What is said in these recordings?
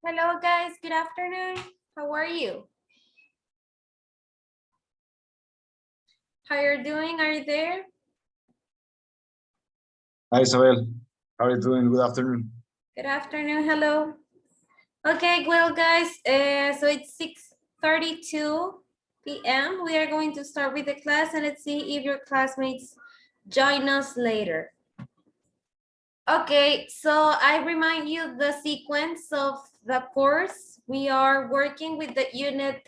Hello guys, good afternoon. How are you? How you're doing? Are you there? Hi, Isabel. How are you doing? Good afternoon. Good afternoon, hello. Okay, well guys, so it's 6:32 p.m. We are going to start with the class and let's see if your classmates join us later. Okay, so I remind you the sequence of the course. We are working with the unit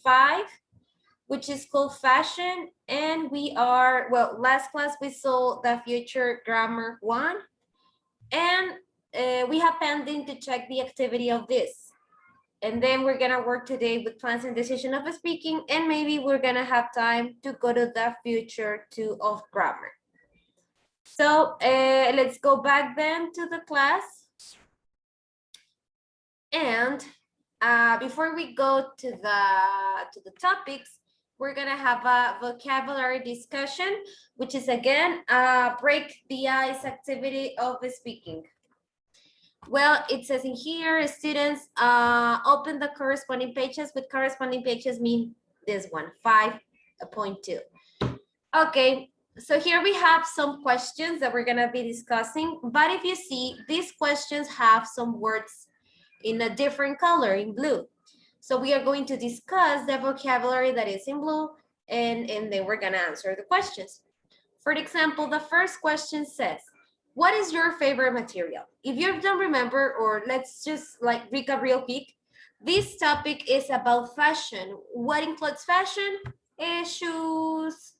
5, which is called fashion, and we are, well, last class we saw the future grammar 1, and we have pending to check the activity of this. And then we're gonna work today with plans and decision of speaking, and maybe we're gonna have time to go to the future 2 of grammar. So let's go back then to the class. And before we go to the topics, we're gonna have a vocabulary discussion, which is again break the ice activity of speaking. Well, it says in here, students open the corresponding pages. With corresponding pages mean this one, 5.2. Okay, so here we have some questions that we're gonna be discussing. But if you see, these questions have some words in a different color, in blue. So we are going to discuss the vocabulary that is in blue, and then we're gonna answer the questions. For example, the first question says, what is your favorite material? If you don't remember, or let's just like recap real quick, this topic is about fashion. What includes fashion? Shoes,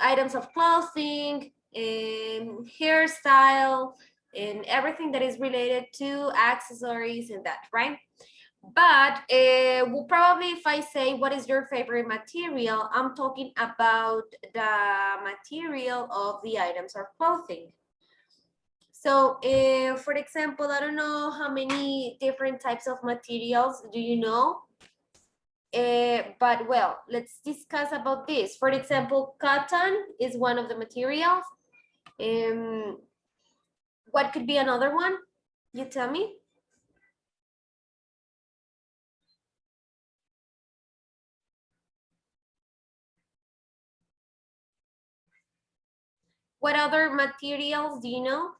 items of clothing, hairstyle, and everything that is related to accessories and that, right? But well, probably if I say, what is your favorite material? I'm talking about the material of the items of clothing. So for example, I don't know how many different types of materials do you know? But well, let's discuss about this. For example, cotton is one of the materials. What could be another one? You tell me. What other materials do you know?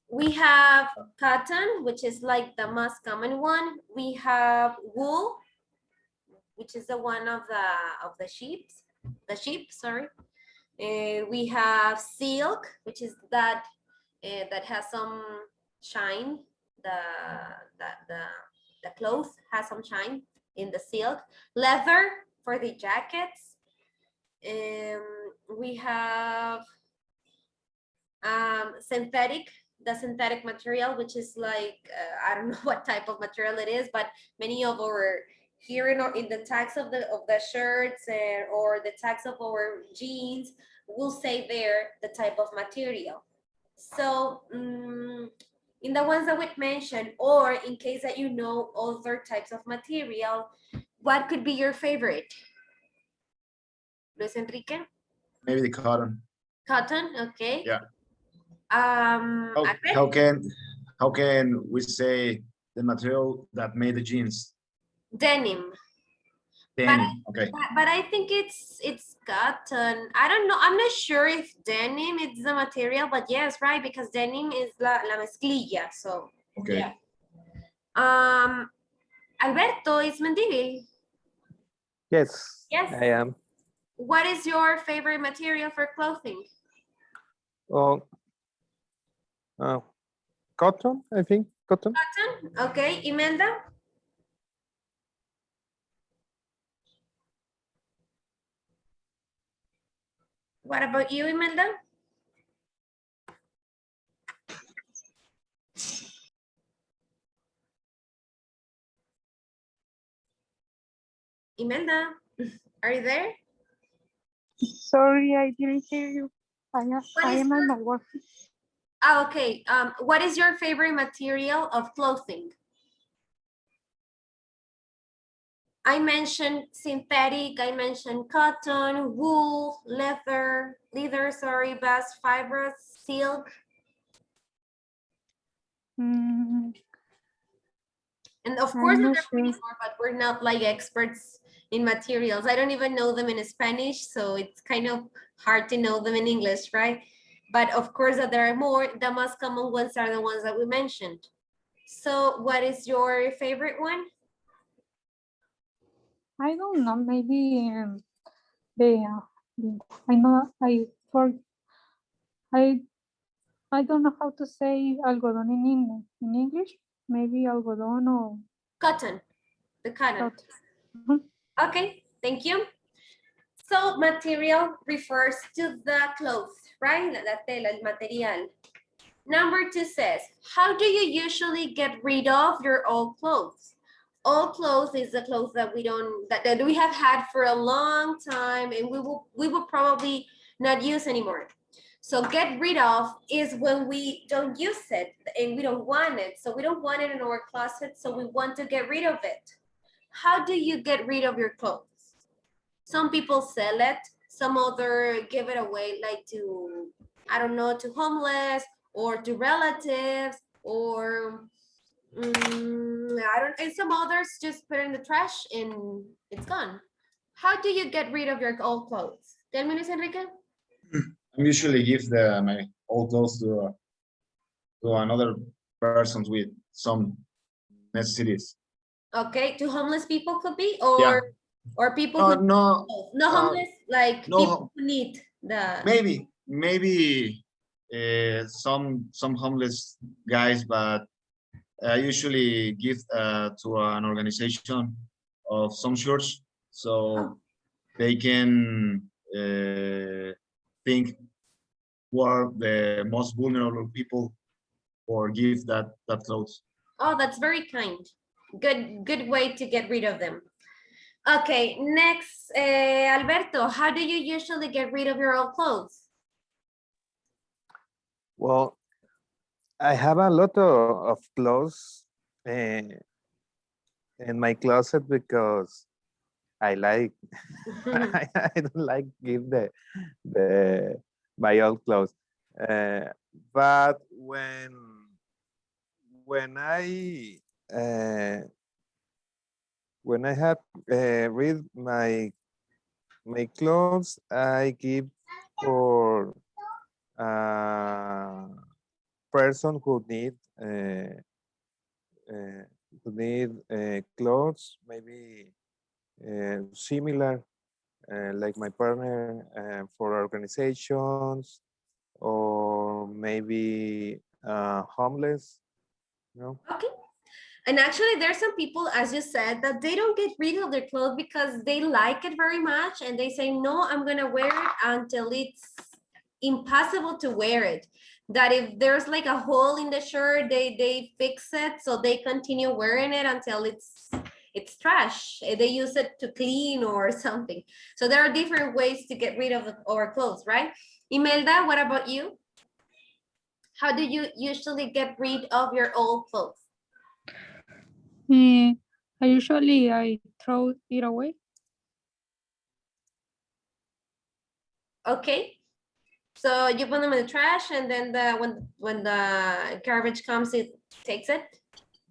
We have cotton, which is like the most common one. We have wool, which is the one of the sheep, sorry. We have silk, which is that that has some shine. The cloth has some shine in the silk. Leather for the jackets. We have synthetic, the synthetic material, which is like I don't know what type of material it is, but many of our here in the tags of the shirts or the tags of our jeans will say there the type of material. So in the ones that we mentioned, or in case that you know other types of material, what could be your favorite? Luis Enrique? Maybe the cotton. Cotton, okay. Yeah. Albert? How can we say the material that made the jeans? Denim. Denim. Okay. But I think it's cotton. I don't know. I'm not sure if denim is the material, but yes, right, because denim is la mezclilla. So Okay. yeah. Alberto is Mendivil. Yes, Yes. I am. What is your favorite material for clothing? Oh, cotton, I think. Cotton. Cotton. Okay, Imelda. What about you, Imelda? Imelda, are you there? Sorry, I didn't hear you. I am at my work. Ah, okay. What is your favorite material of clothing? I mentioned synthetic, I mentioned cotton, wool, leather, sorry, bast fibers, silk. Mm, And of course, I'm there not are many sure. more, but we're not like experts in materials. I don't even know them in Spanish, so it's kind of hard to know them in English, right? But of course that there are more. The most common ones are the ones that we mentioned. So what is your favorite one? I don't know. Maybe I know I I don't know how to say algodón in English. Maybe algodón or Cotton, the cotton. cotton. Mhm. Okay, thank you. So material refers to the clothes, right? La tela, el material. Number 2 says, how do you usually get rid of your old clothes? Old clothes is the clothes that we don't that we have had for a long time and we will probably not use anymore. So get rid of is when we don't use it and we don't want it. So we don't want it in our closet, so we want to get rid of it. How do you get rid of your clothes? Some people sell it, some other give it away like to, I don't know, to homeless or to relatives or I don't, and some others just put it in the trash and it's gone. How do you get rid of your old clothes? 10 minutes, Enrique? I usually give my old clothes to another persons with some necessities. Okay, to homeless people could be, Yeah. or people No, who no, no homeless, like no, people who need the maybe some homeless guys, but I usually give to an organization of some church so they can think who are the most vulnerable people or give that clothes. Oh, that's very kind. Good way to get rid of them. Okay, next, Alberto, how do you usually get rid of your old clothes? Well, I have a lot of clothes in my closet because I like I don't like give the my old clothes. But when I uh, when I have read my clothes, I give for a person uh, who need clothes, maybe similar, like my partner, for organizations, or maybe homeless, you know. Okay. And actually, there's some people, as you said, that they don't get rid of their clothes because they like it very much and they say, no, I'm gonna wear it until it's impossible to wear it. That if there's like a hole in the shirt, they fix it so they continue wearing it until it's trash. They use it to clean or something. So there are different ways to get rid of our clothes, right? Imelda, what about you? How do you usually get rid of your old clothes? I throw it away. Okay. So you put them in the trash and then when the garbage comes, it takes it.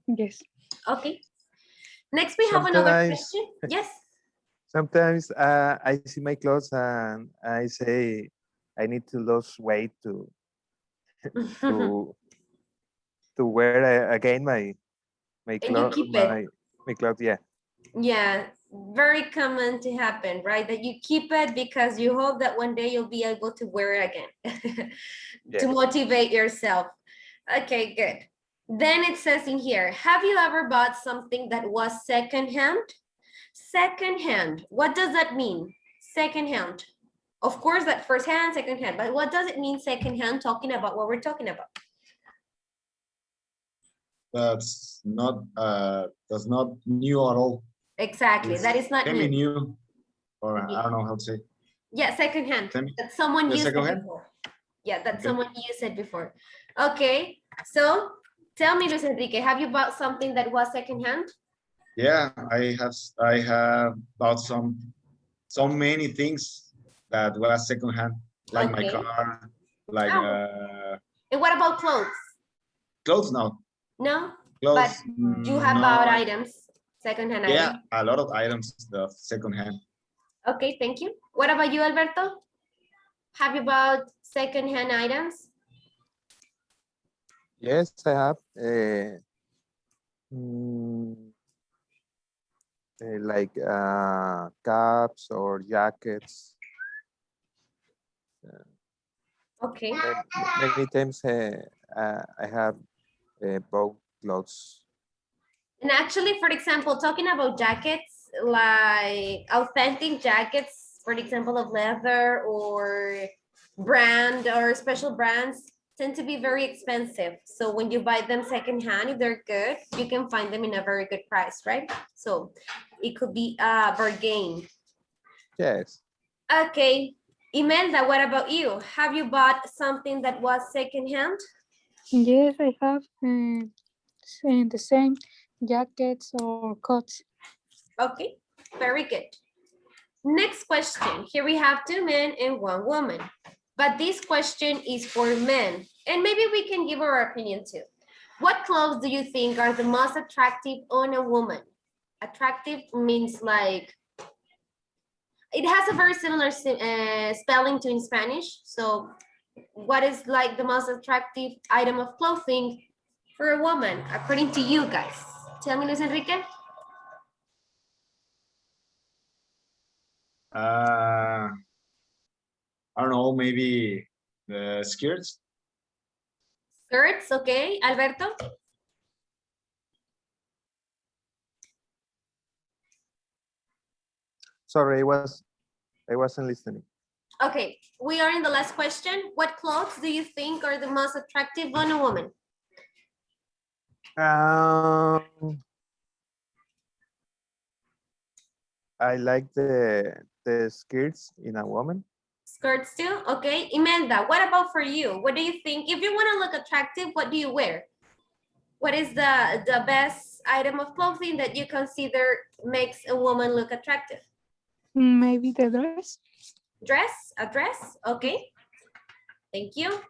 Yes. Okay. Next we have another question. Yes. Sometimes I see my clothes and I say I need to lose weight to to wear again my And you keep it. my clothes. Yeah. Yeah, very common to happen, right? That you keep it because you hope that one day you'll be able to wear it again to Yes. motivate yourself. Okay, good. Then it says in here, have you ever bought something that was secondhand? Secondhand, what does that mean? Secondhand. Of course, that first hand, second hand, but what does it mean secondhand, talking about what we're talking about? That's not new at all. Exactly, It's that is not new, or I don't know how to say. Yeah, secondhand, that someone used it before. Yeah, that someone used it before. Okay, so tell me, Luis Enrique, have you bought something that was secondhand? Yeah, I have bought so many things that was secondhand, like my Okay. car, like Oh. And what about clothes? clothes now. No, Clothes. you have no, bought items, secondhand Yeah, items. a lot of items, the secondhand. Okay, thank you. What about you, Alberto? Have you bought secondhand items? Yes, I have. Like caps or jackets. Okay. Many times I have bought clothes. And actually, for example, talking about jackets, like authentic jackets, for example, of leather or brand or special brands tend to be very expensive. So when you buy them secondhand, if they're good, you can find them in a very good price, right? So it could be a bargain. Yes. Okay, Imelda, what about you? Have you bought something that was secondhand? Yes, I have the same jackets or coats. Okay, very good. Next question. Here we have 2 men and 1 woman. But this question is for men. And maybe we can give our opinion too. What clothes do you think are the most attractive on a woman? Attractive means like, it has a very similar spelling to in Spanish. So what is like the most attractive item of clothing for a woman, according to you guys? Tell me, Luis Enrique. I don't know, maybe the skirts. Skirts, okay. Alberto? Sorry, I wasn't listening. Okay, we are in the last question. What clothes do you think are the most attractive on a woman? I like the skirts in a woman. Skirts too? Okay. Imelda, what about for you? What do you think? If you want to look attractive, what do you wear? What is the best item of clothing that you consider makes a woman look attractive? Maybe the dress. Dress? A dress? Okay. Thank you.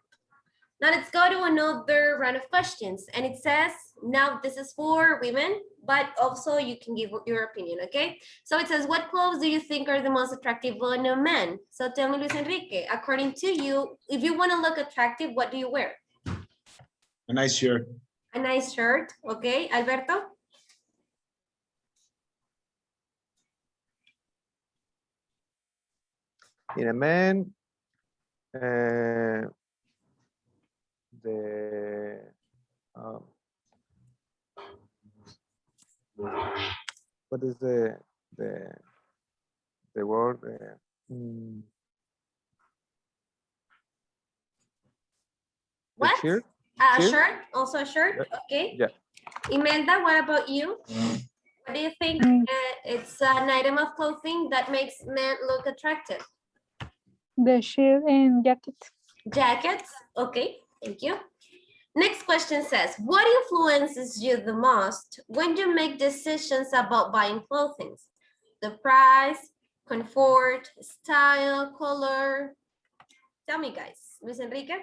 Now let's go to another round of questions. And it says, now this is for women, but also you can give your opinion, okay? So it says, what clothes do you think are the most attractive on a man? So tell me, Luis Enrique, according to you, if you want to look attractive, what do you wear? A nice shirt. A nice shirt, okay? Alberto? In a man, um, what is the word? The What? shirt? A Shirt? shirt, also a shirt, okay? Yeah. Imelda, what about you? What do you think it's an item of clothing that makes men look attractive? The shirt and jacket. Jackets, okay, thank you. Next question says, what influences you the most when you make decisions about buying clothing? The price, comfort, style, color. Tell me, guys. Luis Enrique?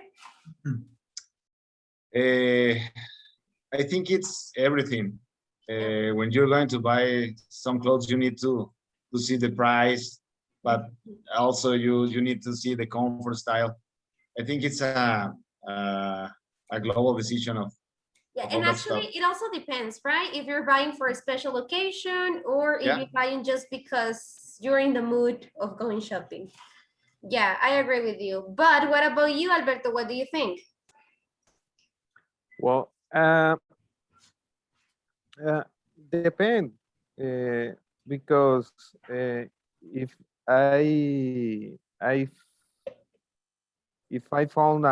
I think it's everything. When you're going to buy some clothes, you need to see the price, but also you need to see the comfort style. I think it's a global decision of Yeah, all and that stuff. actually it also depends, right? If you're buying for a special occasion or if Yeah. you're buying just because you're in the mood of going shopping. Yeah, I agree with you. But what about you, Alberto? What do you think? Well, depend because if I if I found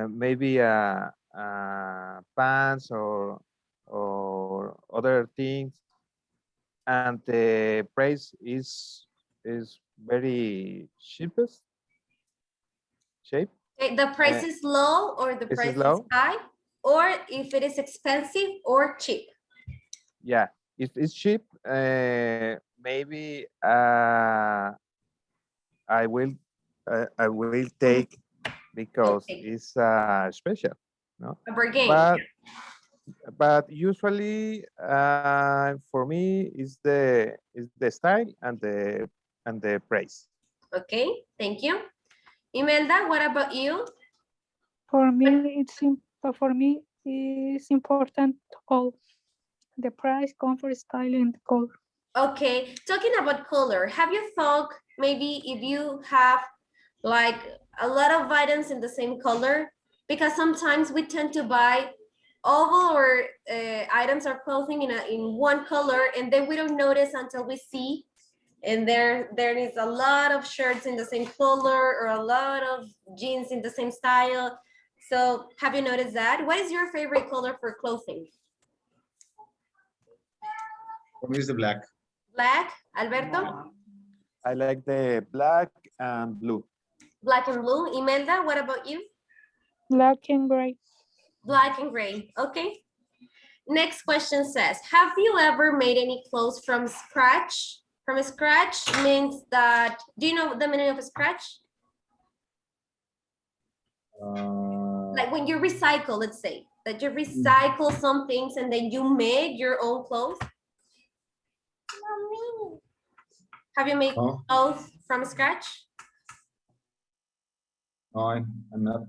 maybe a pants or other things, and the price is very cheapest shape. Okay, the price is low or the Is price it is low? high, or if it is expensive or cheap. Yeah, if it's cheap, maybe I will take because Okay. it's special. no? A board game. But usually for me is the style and the price. Okay, thank you. Imelda, what about you? For me, it's important all the price, comfort, style, and color. Okay, talking about color, have you thought maybe if you have like a lot of items in the same color? Because sometimes we tend to buy all our items or clothing in one color, and then we don't notice until we see. And there is a lot of shirts in the same color or a lot of jeans in the same style. So have you noticed that? What is your favorite color for clothing? For me, it's the black. Black, Alberto? I like the black and blue. Black and blue. Imelda, what about you? Black and gray. Black and gray. Okay. Next question says, have you ever made any clothes from scratch? From scratch means that, do you know the meaning of scratch? Like when you recycle, let's say, that you recycle some things and then you made your own clothes. Have you made No, clothes from scratch? no, I'm not.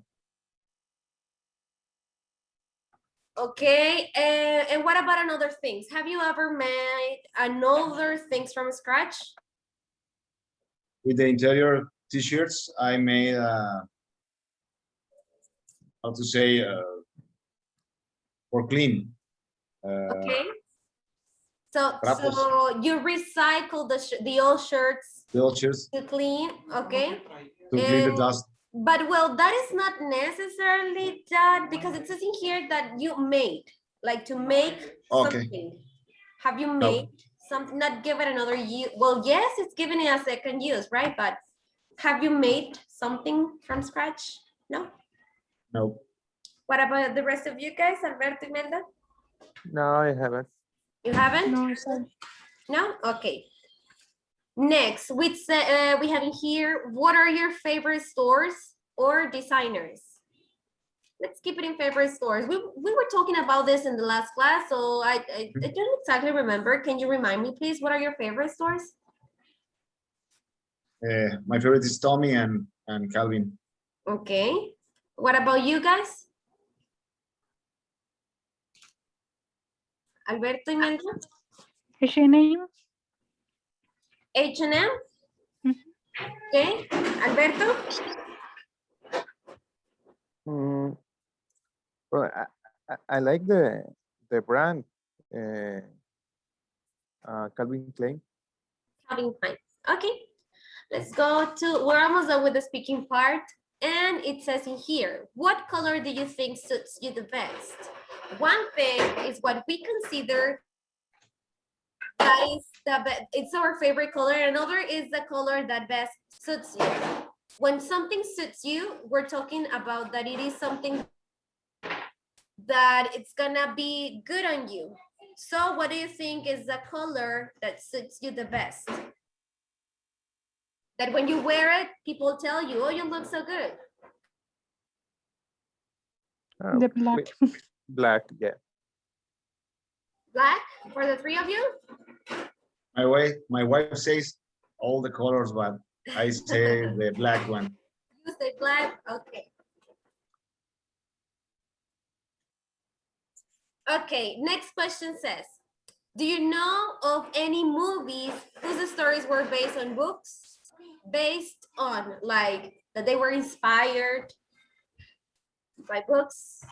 Okay, and what about another things? Have you ever made another things from scratch? With the interior t-shirts, I made, how to say, for clean. Okay. So Trapos. you recycle the old shirts The old shirts to clean, okay? to clean the And- dust. But well, that is not necessarily that because it says in here that you made, like to make Okay. something. Have you made something, not give it another use? Well, yes, it's giving it a second use, right? But have you made something from scratch? No? No. What about the rest of you guys, Alberto, Imelda? No, I haven't. You haven't? No, sorry. No? Okay. Next, we have in here, what are your favorite stores or designers? Let's keep it in favorite stores. We were talking about this in the last class, so I don't exactly remember. Can you remind me, please? What are your favorite stores? My favorite is Tommy and Calvin. Okay. What about you guys? Alberto y Imelda? H&M. H&M? Okay. Alberto? Well, I like the brand Calvin Klein. Calvin Klein. Okay. Let's go to, we're almost done with the speaking part. And it says in here, what color do you think suits you the best? One thing is what we consider that is it's our favorite color. Another is the color that best suits you. When something suits you, we're talking about that it is something that it's gonna be good on you. So what do you think is the color that suits you the best? That when you wear it, people tell you, oh, you look so good. The black. Black, yeah. Black for the three of you? My wife says all the colors, but I say the black one. You say black, okay. Okay, next question says, do you know of any movies whose stories were based on books? Based on like that they were inspired by books?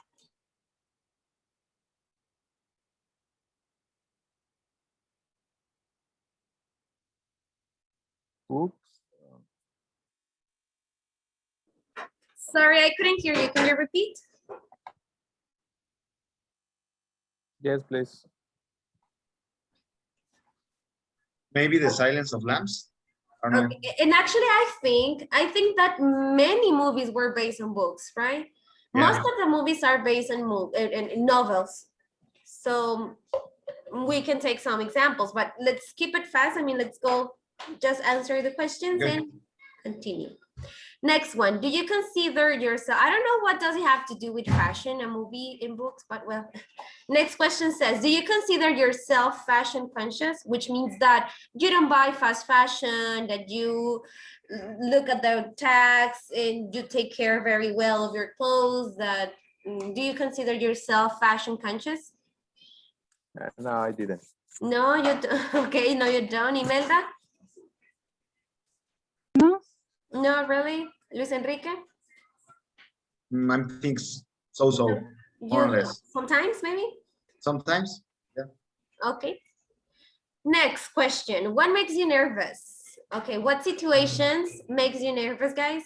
Books. Sorry, I couldn't hear you. Can you repeat? Yes, please. Maybe The Silence of Lambs? Or no? Okay. And actually, I think that many movies were based on books, right? Yeah. Most of the movies are based on in novels. So we can take some examples, but let's keep it fast. I mean, let's go just answer the questions Okay. and continue. Next one, do you consider yourself, I don't know what does it have to do with fashion, a movie in books, but well, next question says, do you consider yourself fashion conscious, which means that you don't buy fast fashion, that you look at the tags and you take care very well of your clothes, that do you consider yourself fashion conscious? No, I didn't. No, you don't. Okay, no, you don't. Imelda? No, No, really? Luis Enrique? I think so, more or You less. sometimes maybe? Sometimes. Okay. Next question. What makes you nervous? Okay, what situations makes you nervous, guys?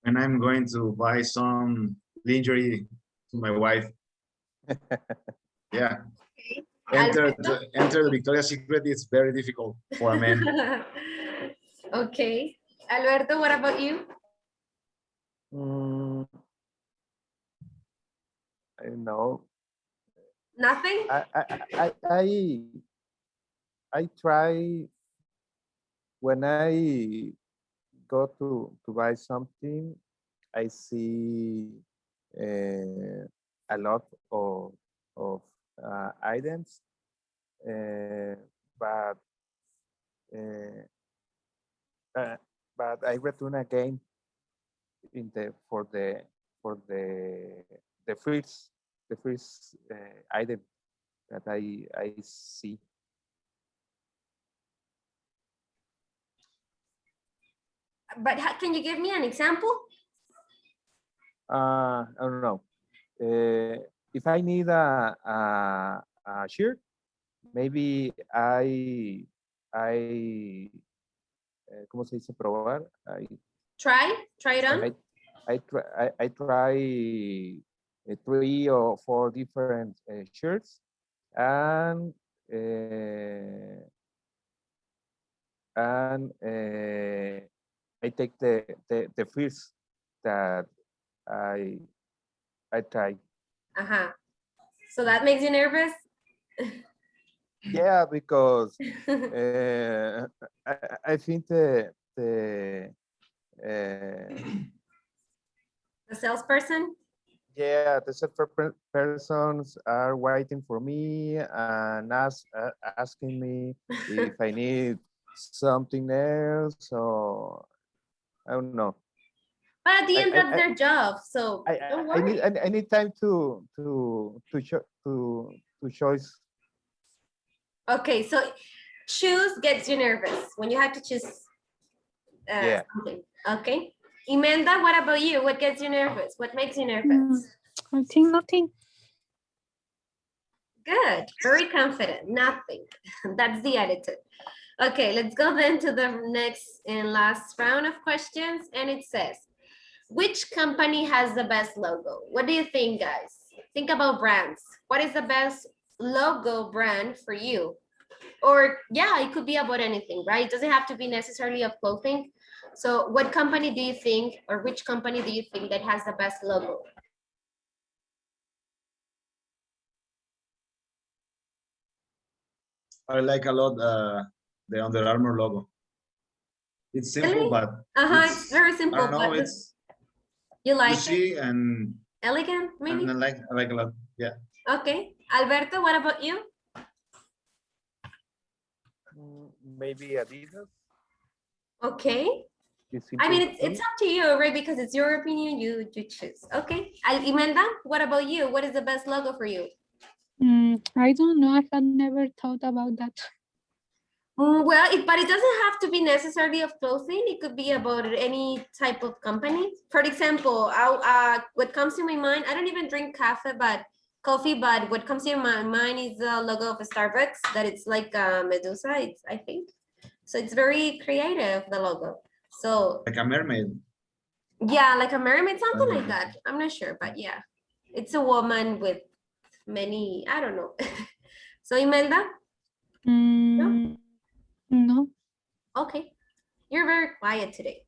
And I'm going to buy some lingerie to my wife. Yeah. Enter the Victoria's Secret is very difficult for a man. Okay. Alberto, what about you? I don't know. Nothing? I try when I go to buy something, I see a lot of items, but uh, but I return again in the for the first item that I see. But can you give me an example? I don't know. If I need a shirt, maybe ¿cómo se dice probar? Try it on. I try 3 or 4 different shirts, and I take the first that I try. So that makes you nervous? Yeah, because I think the salesperson? Yeah, the persons are waiting for me and asking me if I need something else, or I don't know. But at the end, that's their job, so don't worry. I need time to choose. Okay, so choose gets you nervous when you have to choose something. Okay. Imelda, what about you? What gets you nervous? What makes you nervous? I think nothing. Good. Very confident. Nothing. That's the attitude. Okay, let's go then to the next and last round of questions. And it says, which company has the best logo? What do you think, guys? Think about brands. What is the best logo brand for you? Or yeah, it could be about anything, right? It doesn't have to be necessarily of clothing. So what company do you think, or which company do you think that has the best logo? I like a lot the Under Armour logo. It's simple, Really? but it's very simple. I don't know, but it's you like easy it? and Elegant, maybe? and I like a lot. Yeah. Okay. Alberto, what about you? Maybe Adidas. Okay. I mean, it's up to you, right? Because it's your opinion, you choose. Okay. Imelda, what about you? What is the best logo for you? I don't know. I had never thought about that. Well, but it doesn't have to be necessarily of clothing. It could be about any type of company. For example, what comes to my mind, I don't even drink coffee, but what comes to my mind is the logo of a Starbucks, that it's like Medusa, I think. So it's very creative, the logo. So like a mermaid. Yeah, like a mermaid, something like that. I'm not sure, but yeah. It's a woman with many, I don't know. So Imelda? No. Okay. You're very quiet today.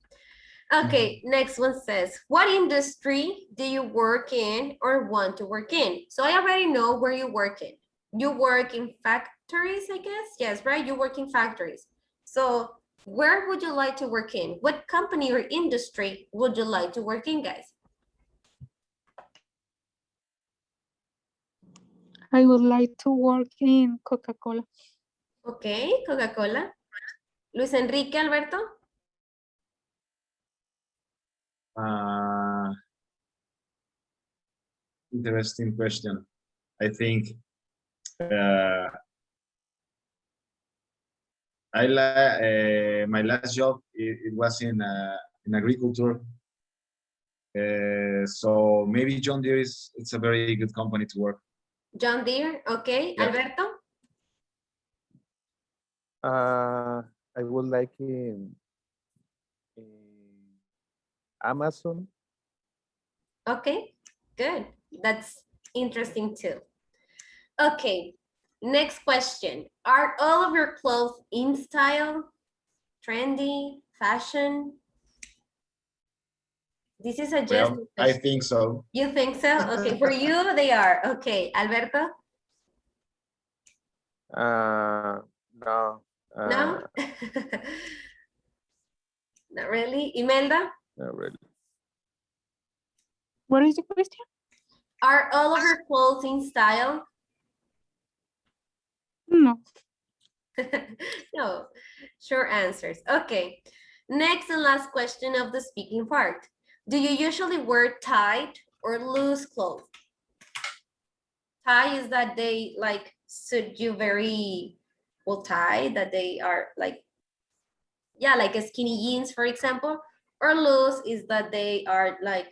Okay, next one says, what industry do you work in or want to work in? So I already know where you work in. You work in factories, I guess? Yes, right? You work in factories. So where would you like to work in? What company or industry would you like to work in, guys? I would like to work in Coca-Cola. Okay, Coca-Cola. Luis Enrique, Alberto? Interesting question. I think my last job it was in agriculture. So maybe John Deere it's a very good company to work. John Deere, okay. Yeah. Alberto? I would like in Amazon. Okay, good. That's interesting too. Okay, next question. Are all of your clothes in style, trendy, fashion? This is a just Well, I think so. You think so? Okay, for you, they are. Okay, Alberto? No. No? Not really. Imelda? Not really. What is the question? Are all of your clothes in style? No. No, short answers. Okay, next and last question of the speaking part. Do you usually wear tight or loose clothes? Tie is that they like suit you very well tight, that they are like, yeah, like a skinny jeans, for example, or loose is that they are like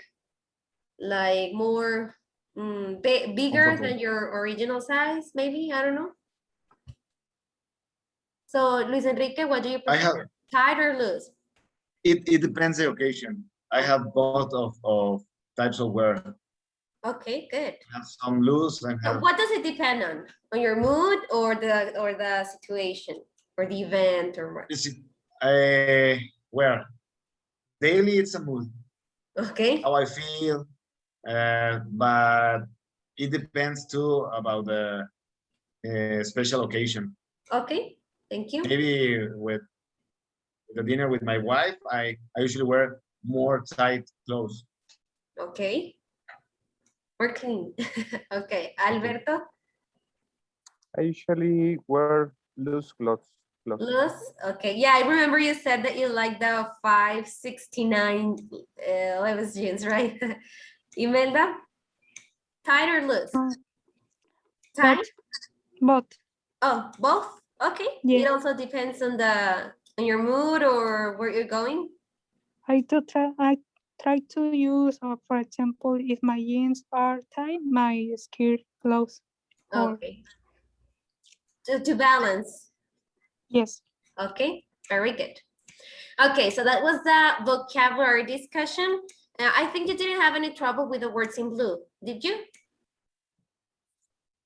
more bigger than Comfortable. your original size, maybe, I don't know. So Luis Enrique, what do you I have prefer, tight or loose? it depends the occasion. I have both of types of wear. Okay, good. I have some loose and have What does it depend on? On your mood or the situation or the event or what? where daily it's a mood, Okay, how I feel, but it depends too about the special occasion. okay, thank you. Maybe with the dinner with my wife, I usually wear more tight clothes. Okay, we're clean. Okay, Alberto, I usually wear loose clothes. loose. Okay, yeah, I remember you said that you like the 569 Levi's jeans, right? Imelda, tight or loose? Tight? But Oh, both? Okay. yeah, It also depends on your mood or where you're going. I try to use, for example, if my jeans are tight, my skirt close. Or Okay. To balance. yes, Okay, very good. Okay, so that was the vocabulary discussion. I think you didn't have any trouble with the words in blue, did you?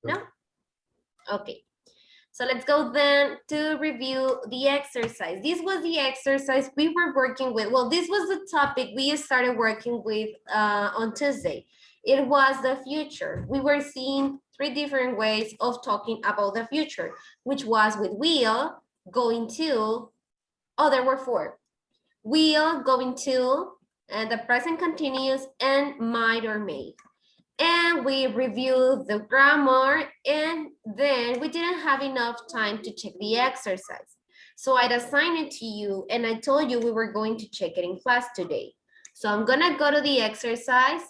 No? Okay. So let's go then to review the exercise. This was the exercise we were working with. Well, this was the topic we started working with on Tuesday. It was the future. We were seeing 3 different ways of talking about the future, which was with will, going to, oh, there were 4. Will, going to, and the present continuous, and might or may. And we reviewed the grammar, and then we didn't have enough time to check the exercise. So I'd assign it to you, and I told you we were going to check it in class today. So I'm gonna go to the exercise,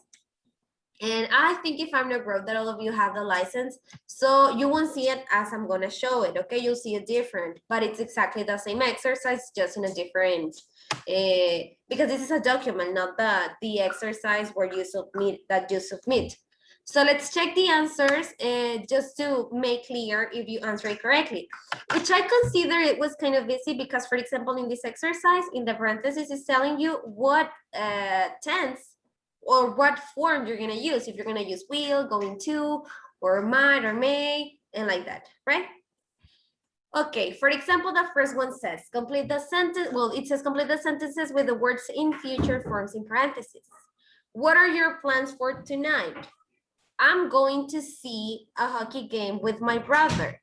and I think if I'm not wrong that all of you have the license, so you won't see it as I'm gonna show it, okay? You'll see it different, but it's exactly the same exercise, just in a different, because this is a document, not the exercise where you submit. So let's check the answers just to make clear if you answer it correctly, which I consider it was kind of busy because, for example, in this exercise, in the parentheses is telling you what tense or what form you're gonna use, if you're gonna use will, going to, or might or may, and like that, right? Okay, for example, the first one says, complete the sentence, well, it says complete the sentences with the words in future forms in parentheses. What are your plans for tonight? I'm going to see a hockey game with my brother.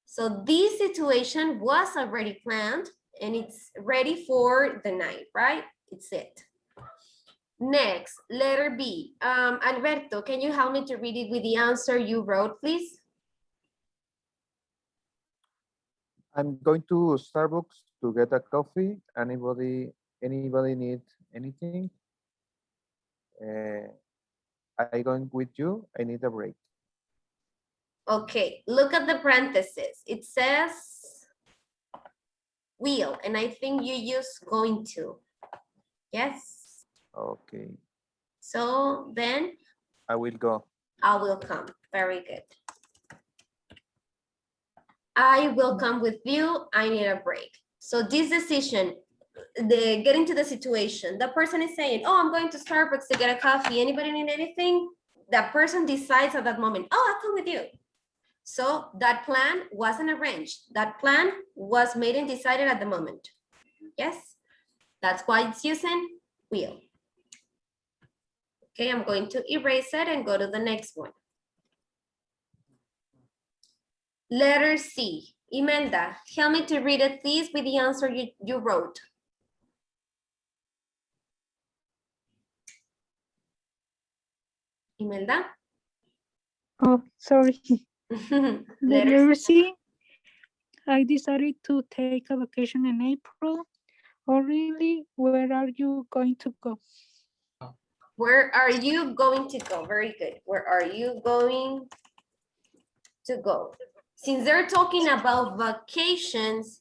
So this situation was already planned and it's ready for the night, right? It's it. Next, letter B. Alberto, can you help me to read it with the answer you wrote, please? I'm going to Starbucks to get a coffee. Anybody need anything? I going with you. I need a break. Okay, look at the parentheses. It says will, and I think you use going to. Yes. Okay, So then I will go. I will come. Very good. I will come with you. I need a break. So this decision, getting to the situation, the person is saying, oh, I'm going to Starbucks to get a coffee. Anybody need anything? That person decides at that moment, oh, I'll come with you. So that plan wasn't arranged. That plan was made and decided at the moment. Yes, that's why it's using will. Okay, I'm going to erase it and go to the next one. Letter C. Imelda, help me to read it, please, with the answer you wrote. Imelda? Oh, sorry. The Letter letter C. I decided to take a vacation in April. Oh, really? Where are you going to go? Where are you going to go? Very good. Where are you going to go? Since they're talking about vacations,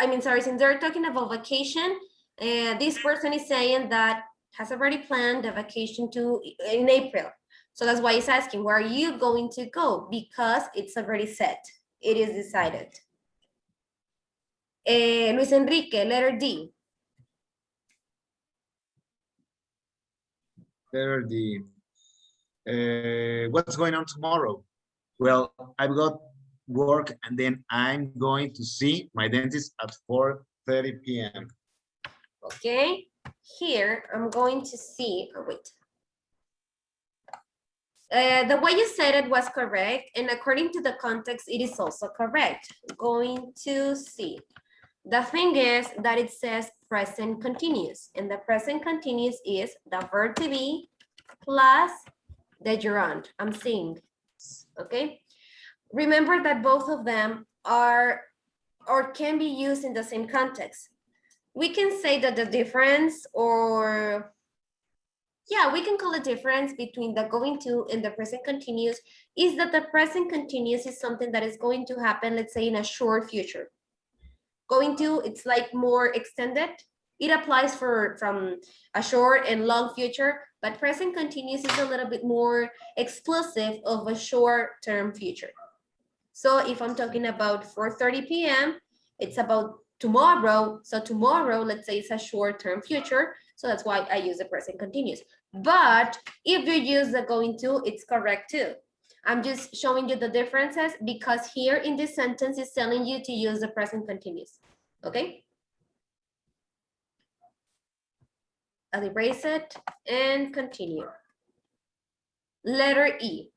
since they're talking about vacation, this person is saying that has already planned a vacation in April. So that's why he's asking, where are you going to go? Because it's already set. It is decided. Luis Enrique, letter D. Letter D. What's going on tomorrow? Well, I've got work and then I'm going to see my dentist at 4:30 p.m. Okay, here I'm going to see, oh wait. The way you said it was correct, and according to the context, it is also correct. Going to see. The thing is that it says present continuous, and the present continuous is the verb to be plus the gerund. I'm seeing, okay? Remember that both of them are or can be used in the same context. We can say that the difference, or yeah, we can call the difference between the going to and the present continuous is that the present continuous is something that is going to happen, let's say, in a short future. Going to, it's like more extended. It applies from a short and long future, but present continuous is a little bit more exclusive of a short-term future. So if I'm talking about 4:30 p.m., it's about tomorrow. So tomorrow, let's say it's a short-term future. So that's why I use the present continuous. But if you use the going to, it's correct too. I'm just showing you the differences because here in this sentence is telling you to use the present continuous. Okay? I'll erase it and continue. Letter E.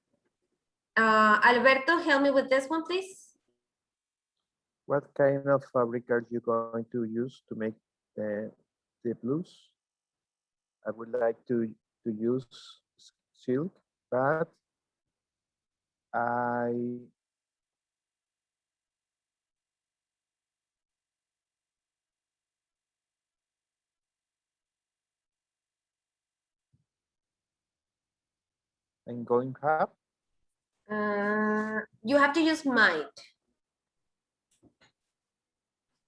Alberto, help me with this one, please. What kind of fabric are you going to use to make the blues? I would like to use silk, but I'm going half. You have to use might.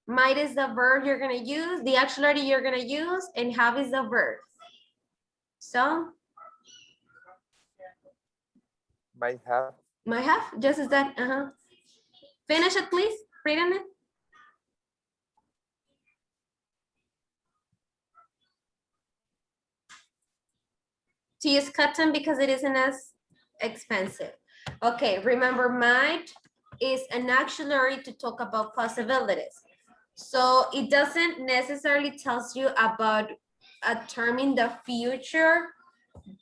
Might is the verb you're gonna use, the auxiliary you're gonna use, and have is the verb. So Might have. might have, just as that, Finish it, please, reading it. To use cotton because it isn't as expensive. Okay, remember might is an auxiliary to talk about possibilities. So it doesn't necessarily tells you about a term in the future,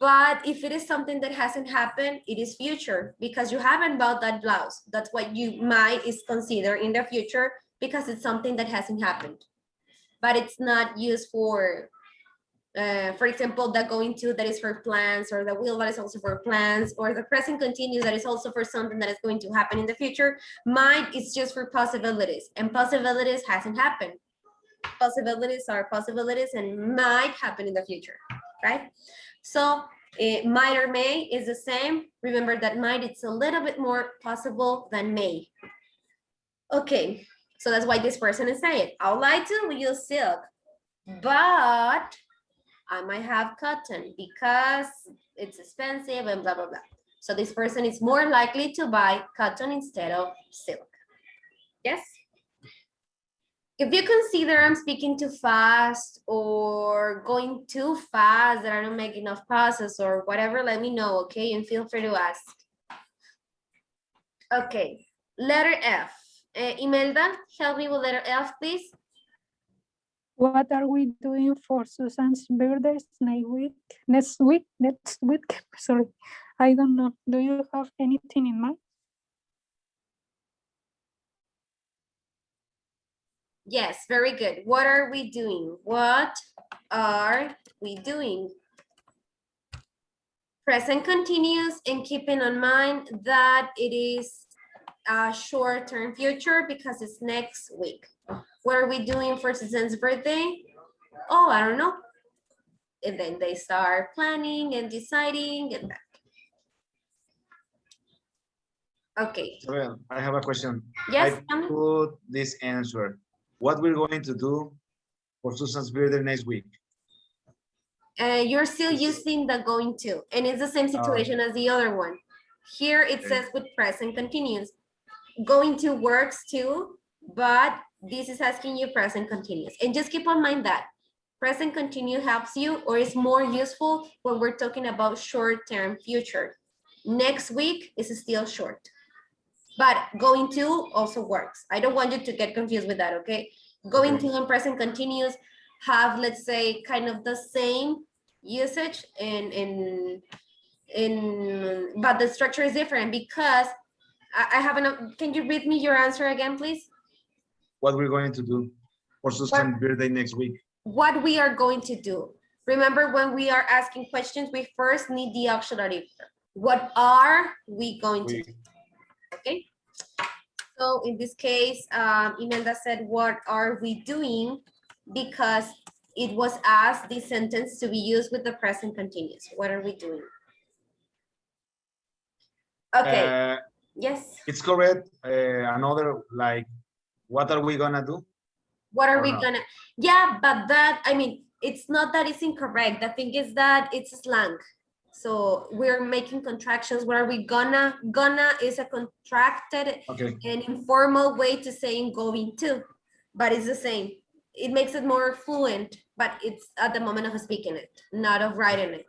but if it is something that hasn't happened, it is future because you haven't bought that blouse. That's what you might is considered in the future because it's something that hasn't happened. But it's not used for example, the going to that is for plans, or the will that is also for plans, or the present continuous that is also for something that is going to happen in the future. Might is just for possibilities, and possibilities hasn't happened. Possibilities are possibilities and might happen in the future, right? So might or may is the same. Remember that might, it's a little bit more possible than may. Okay, so that's why this person is saying, I would like to use silk, but I might have cotton because it's expensive and blah, blah, blah. So this person is more likely to buy cotton instead of silk. Yes? If you consider I'm speaking too fast or going too fast, that I don't make enough pauses or whatever, let me know, okay? And feel free to ask. Okay, letter F. Imelda, help me with letter F, please. What are we doing for Susan's birthday next week? Next week, sorry. I don't know. Do you have anything in mind? Yes, very good. What are we doing? What are we doing? Present continuous, and keeping in mind that it is a short-term future because it's next week. What are we doing for Susan's birthday? Oh, I don't know. And then they start planning and deciding and that. Okay. Well, I have a question. Yes, I put this answer. What we're going to do for Susan's birthday next week? You're still using the going to, and it's the same situation as the other one. Here it Okay. says with present continuous. Going to works too, but this is asking you present continuous. And just keep in mind that present continuous helps you or is more useful when we're talking about short-term future. Next week is still short, but going to also works. I don't want you to get confused with that, okay? Going Okay. to and present continuous have, let's say, kind of the same usage but the structure is different because I have enough. Can you read me your answer again, please? What we're going to do for Susan's birthday next week? What we are going to do. Remember, when we are asking questions, we first need the auxiliary. What are we going to do? Okay. So in this case, Imelda said, what are we doing? Because it was asked this sentence to be used with the present continuous. What are we doing? Okay. Yes. It's correct. Another, like, what are we gonna do? What are Or we not? gonna? Yeah, but that, I mean, it's not that it's incorrect. The thing is that it's slang. So we're making contractions. What are we gonna? Gonna is a contracted Okay. and informal way to saying going to, but it's the same. It makes it more fluent, but it's at the moment of speaking it, not of writing it.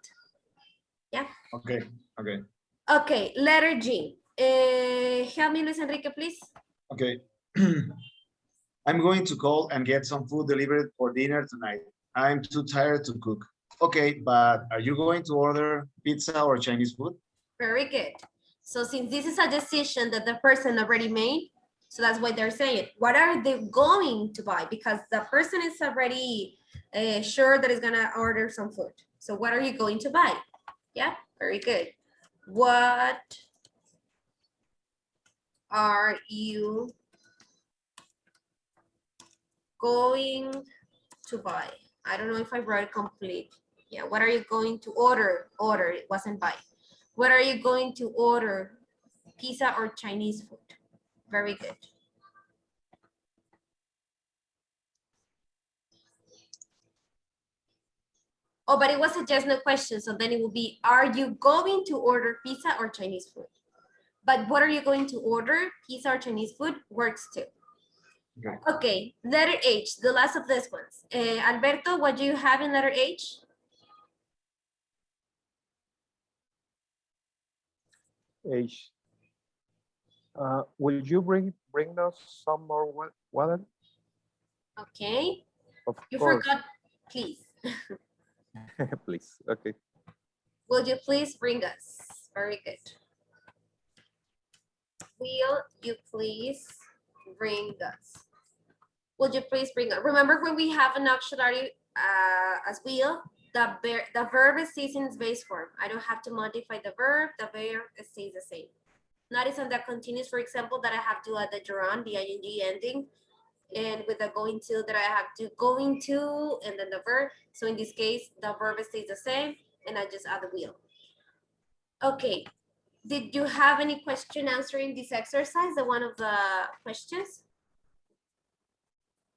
Yeah. Okay. Okay. Okay, letter G. Help me, Luis Enrique, please. Okay. I'm going to call and get some food delivered for dinner tonight. I'm too tired to cook. Okay, but are you going to order pizza or Chinese food? Very good. So since this is a decision that the person already made, so that's why they're saying, what are they going to buy? Because the person is already sure that is gonna order some food. So what are you going to buy? Yeah, very good. What are you going to buy? I don't know if I wrote it complete. Yeah, what are you going to order? Order, it wasn't buy. What are you going to order? Pizza or Chinese food? Very good. Oh, but it was a yes, no question. So then it will be, are you going to order pizza or Chinese food? But what are you going to order? Pizza or Chinese food works too. Okay. Okay, letter H, the last of these ones. Alberto, what do you have in letter H? H. Will you bring us some more water? Okay, Of you course, forgot, please. please. Okay. Will you please bring us? Very good. Will you please bring us? Will you please bring us? Remember when we have an auxiliary as will, the verb stays in its base form. I don't have to modify the verb stays the same. Notice on the continuous, for example, that I have to add the gerund, the ing ending, and with the going to that I have to going to, and then the verb. So in this case, the verb stays the same, and I just add the will. Okay, did you have any question answering this exercise, the one of the questions?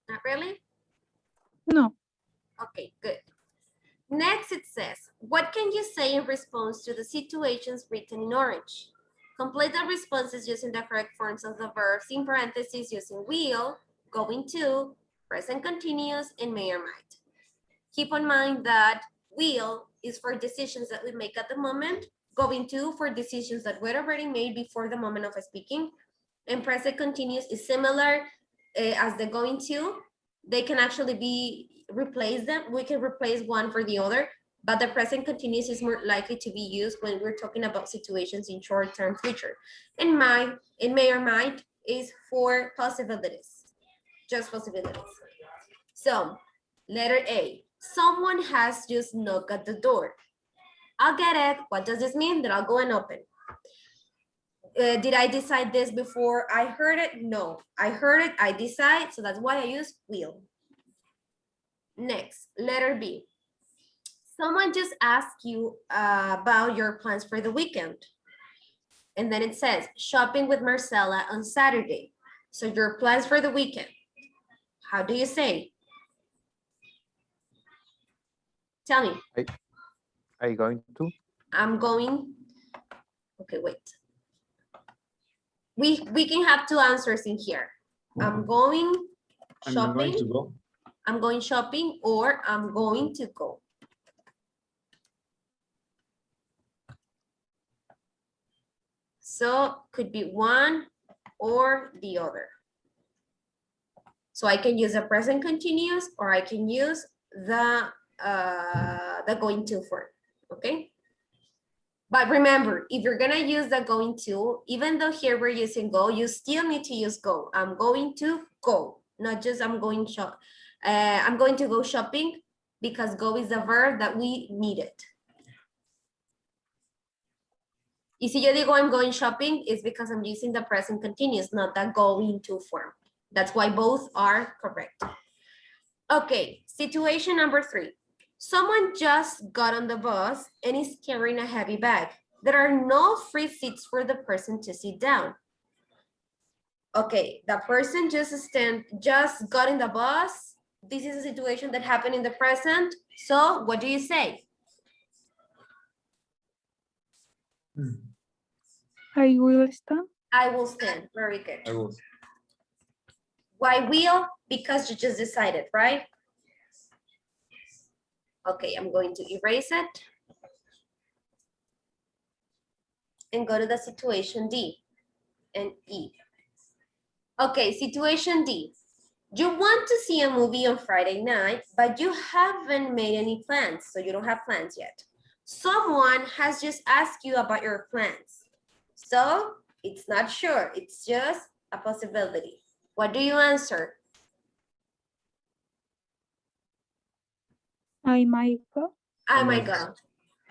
Not really? No. Okay, good. Next it says, what can you say in response to the situations written in orange? Complete the responses using the correct forms of the verbs in parentheses using will, going to, present continuous, and may or might. Keep in mind that will is for decisions that we make at the moment, going to for decisions that were already made before the moment of speaking, and present continuous is similar as the going to. They can actually be replaced them. We can replace one for the other, but the present continuous is more likely to be used when we're talking about situations in short-term future. And may or might is for possibilities, just possibilities. So, letter A, someone has just knocked at the door. I'll get it. What does this mean? That I'll go and open. Did I decide this before I heard it? No, I heard it, I decide, so that's why I use will. Next, letter B. Someone just asked you about your plans for the weekend. And then it says, shopping with Marcela on Saturday. So your plans for the weekend. How do you say? Tell me. Are you going to? I'm going. Okay, wait. We can have two answers in here. I'm going I'm not going shopping. to go. I'm going shopping, or I'm going to go. So could be one or the other. So I can use the present continuous, or I can use the going to form, okay? But remember, if you're gonna use the going to, even though here we're using go, you still need to use go. I'm going to go, not just I'm going to go shopping, because go is the verb that we needed. Y si yo digo I'm going shopping, it's because I'm using the present continuous, not the going to form. That's why both are correct. Okay, situation number 3. Someone just got on the bus and is carrying a heavy bag. There are no free seats for the person to sit down. Okay, the person just got in the bus. This is a situation that happened in the present. So what do you say? I will stand. I will stand. Very good. I will. Why will? Because you just decided, right? Okay, I'm going to erase it and go to the situation D and E. Okay, situation D. You want to see a movie on Friday night, but you haven't made any plans, so you don't have plans yet. Someone has just asked you about your plans. So it's not sure, it's just a possibility. What do you answer? I might go. I might go.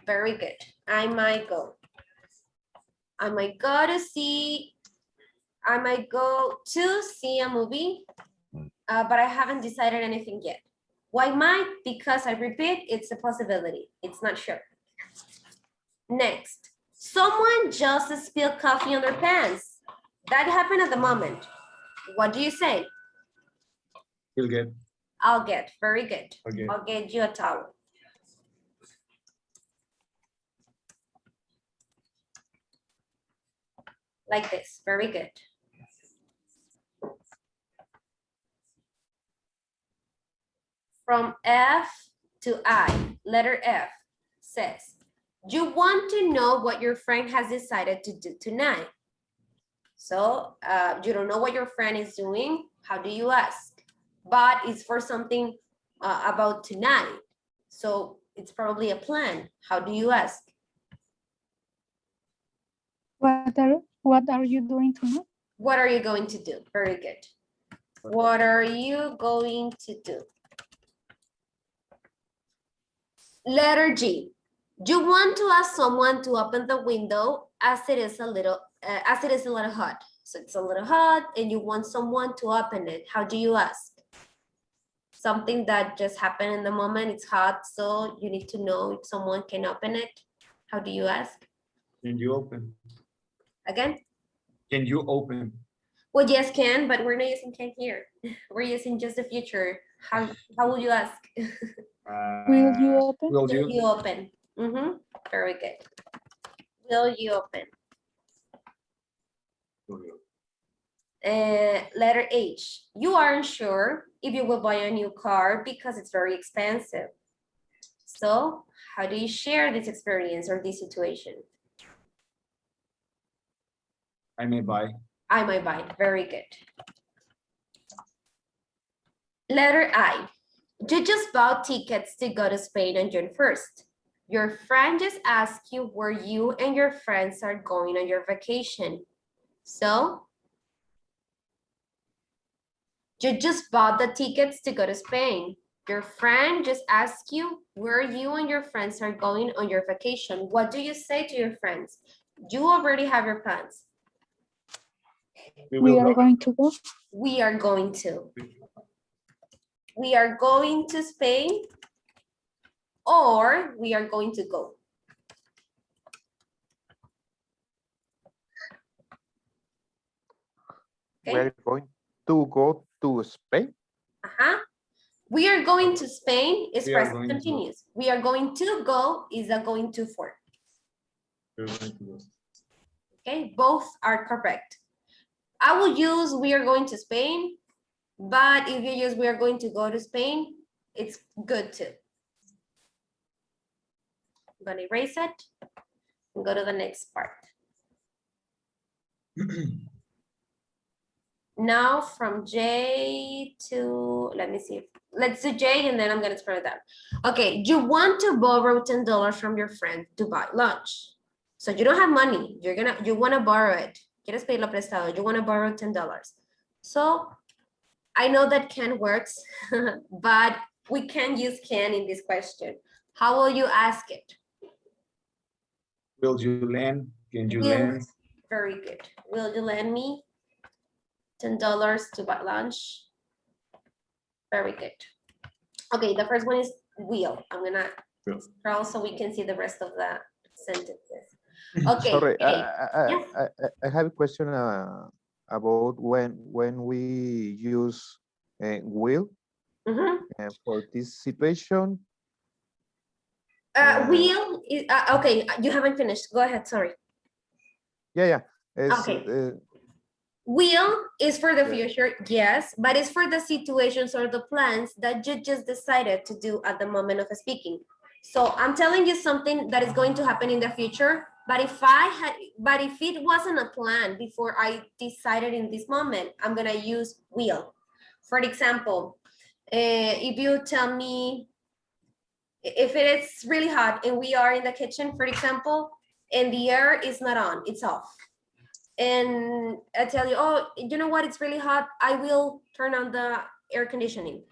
Very good. I might go. I might go to see a movie, but I haven't decided anything yet. Why might? Because I repeat, it's a possibility. It's not sure. Next, someone just spilled coffee on their pants. That happened at the moment. What do you say? He'll get. I'll get. Very good. Okay. I'll get you a towel. Like this. Very good. From F to I, letter F says, you want to know what your friend has decided to do tonight. So you don't know what your friend is doing. How do you ask? But it's for something about tonight. So it's probably a plan. How do you ask? What are you doing tonight? What are you going to do? Very good. What are you going to do? Letter G. You want to ask someone to open the window as it is a little hot. So it's a little hot and you want someone to open it. How do you ask? Something that just happened in the moment, it's hot, so you need to know if someone can open it. How do you ask? Can you open? Again? Can you open? Well, yes, can, but we're not using can here. We're using just the future. How will you ask? Will you open? Will Will you? you open? Very good. Will you open? Letter H. You aren't sure if you will buy a new car because it's very expensive. So how do you share this experience or this situation? I may buy. I might buy. Very good. Letter I. You just bought tickets to go to Spain on June 1st. Your friend just asked you where you and your friends are going on your vacation. So you just bought the tickets to go to Spain. Your friend just asked you where you and your friends are going on your vacation. What do you say to your friends? You already have your plans. We are going to go. We are going to. We are going to Spain, or we are going to go. Okay. We're going to go to Spain. We are going to Spain is We are present going to. continuous. We are going to go is a going to for. Okay, both are correct. I will use we are going to Spain, but if you use we are going to go to Spain, it's good too. I'm gonna erase it and go to the next part. Now from J to, let me see. Let's do J and then I'm gonna scroll it down. Okay, you want to borrow $10 from your friend to buy lunch. So you don't have money, you wanna borrow it. Quieres pedirlo prestado, you wanna borrow $10. So I know that can works, but we can use can in this question. How will you ask it? Will you lend? Can you Will. lend? Very good. Will you lend me $10 to buy lunch? Very good. Okay, the first one is will. I'm gonna scroll so we can see the rest of the sentences. Okay. Sorry, Yes. I have a question about when we use will for this situation. Will is okay. You haven't finished. Go ahead. Sorry. Yeah. It's, Okay. Will is for the Yeah. future, yes, but it's for the situations or the plans that you just decided to do at the moment of speaking. So I'm telling you something that is going to happen in the future, but if it wasn't a plan before I decided in this moment, I'm gonna use will. For example, if you tell me, if it is really hot and we are in the kitchen, for example, and the air is not on, it's off. And I tell you, oh, you know what, it's really hot. I will turn on the air conditioning.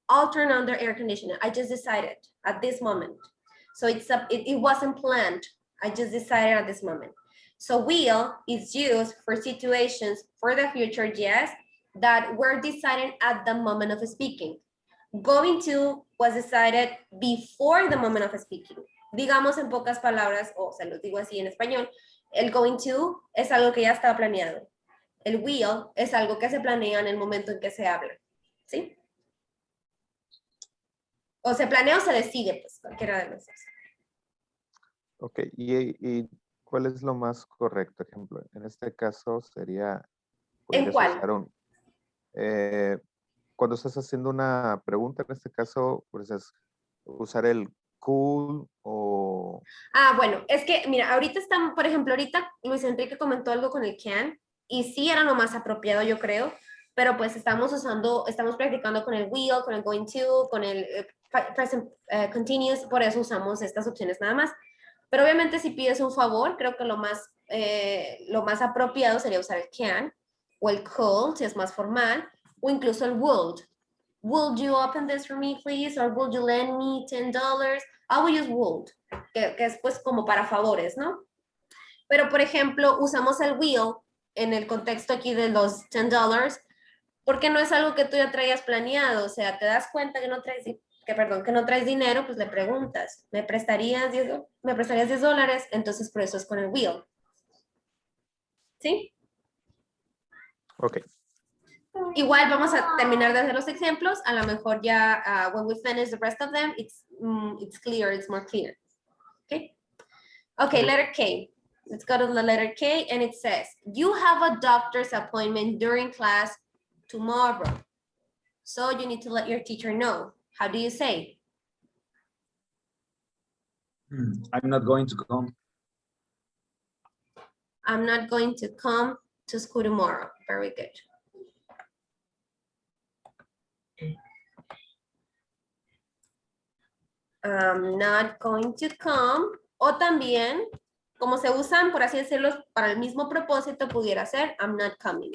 I'll turn on the air conditioner. I just decided at this moment. So it wasn't planned. I just decided at this moment. So will is used for situations for the future, yes, that were decided at the moment of speaking. Going to was decided before the moment of speaking. Digamos en pocas palabras, o se lo digo así en español, el going to es algo que ya estaba planeado. El will es algo que se planea en el momento en que se habla. ¿Sí? O se planea o se decide, pues, cualquiera de los dos. Ok, ¿y cuál es lo más correcto? Ejemplo, en este caso sería... ¿En cuál? Cuando estás haciendo una pregunta, en este caso, pues es usar el could o... Bueno, es que, mira, ahorita estamos, por ejemplo, ahorita Luis Enrique comentó algo con el can, y sí era lo más apropiado, yo creo, pero pues estamos practicando con el will, con el going to, con el present continuous, por eso usamos estas opciones nada más. Pero obviamente si pides un favor, creo que lo más apropiado sería usar el can o el could, si es más formal, o incluso el would. Would you open this for me, please? Or would you lend me $10? I will use would, que es pues como para favores, ¿no? Pero, por ejemplo, usamos el will en el contexto aquí de los $10 porque no es algo que tú ya traías planeado. O sea, te das cuenta que no traes dinero, pues le preguntas, ¿me prestarías $10? Entonces, por eso es con el will. ¿Sí? Ok. Igual vamos a terminar de hacer los ejemplos. A lo mejor ya, when we finish the rest of them, it's clear, it's more clear. Okay? Okay, letter K. Let's go to the letter K, and it says, you have a doctor's appointment during class tomorrow. So you need to let your teacher know. How do you say? I'm not going to come. I'm not going to come to school tomorrow. Very good. I'm not going to come. O también, como se usan, por así decirlo, para el mismo propósito, pudiera ser, I'm not coming.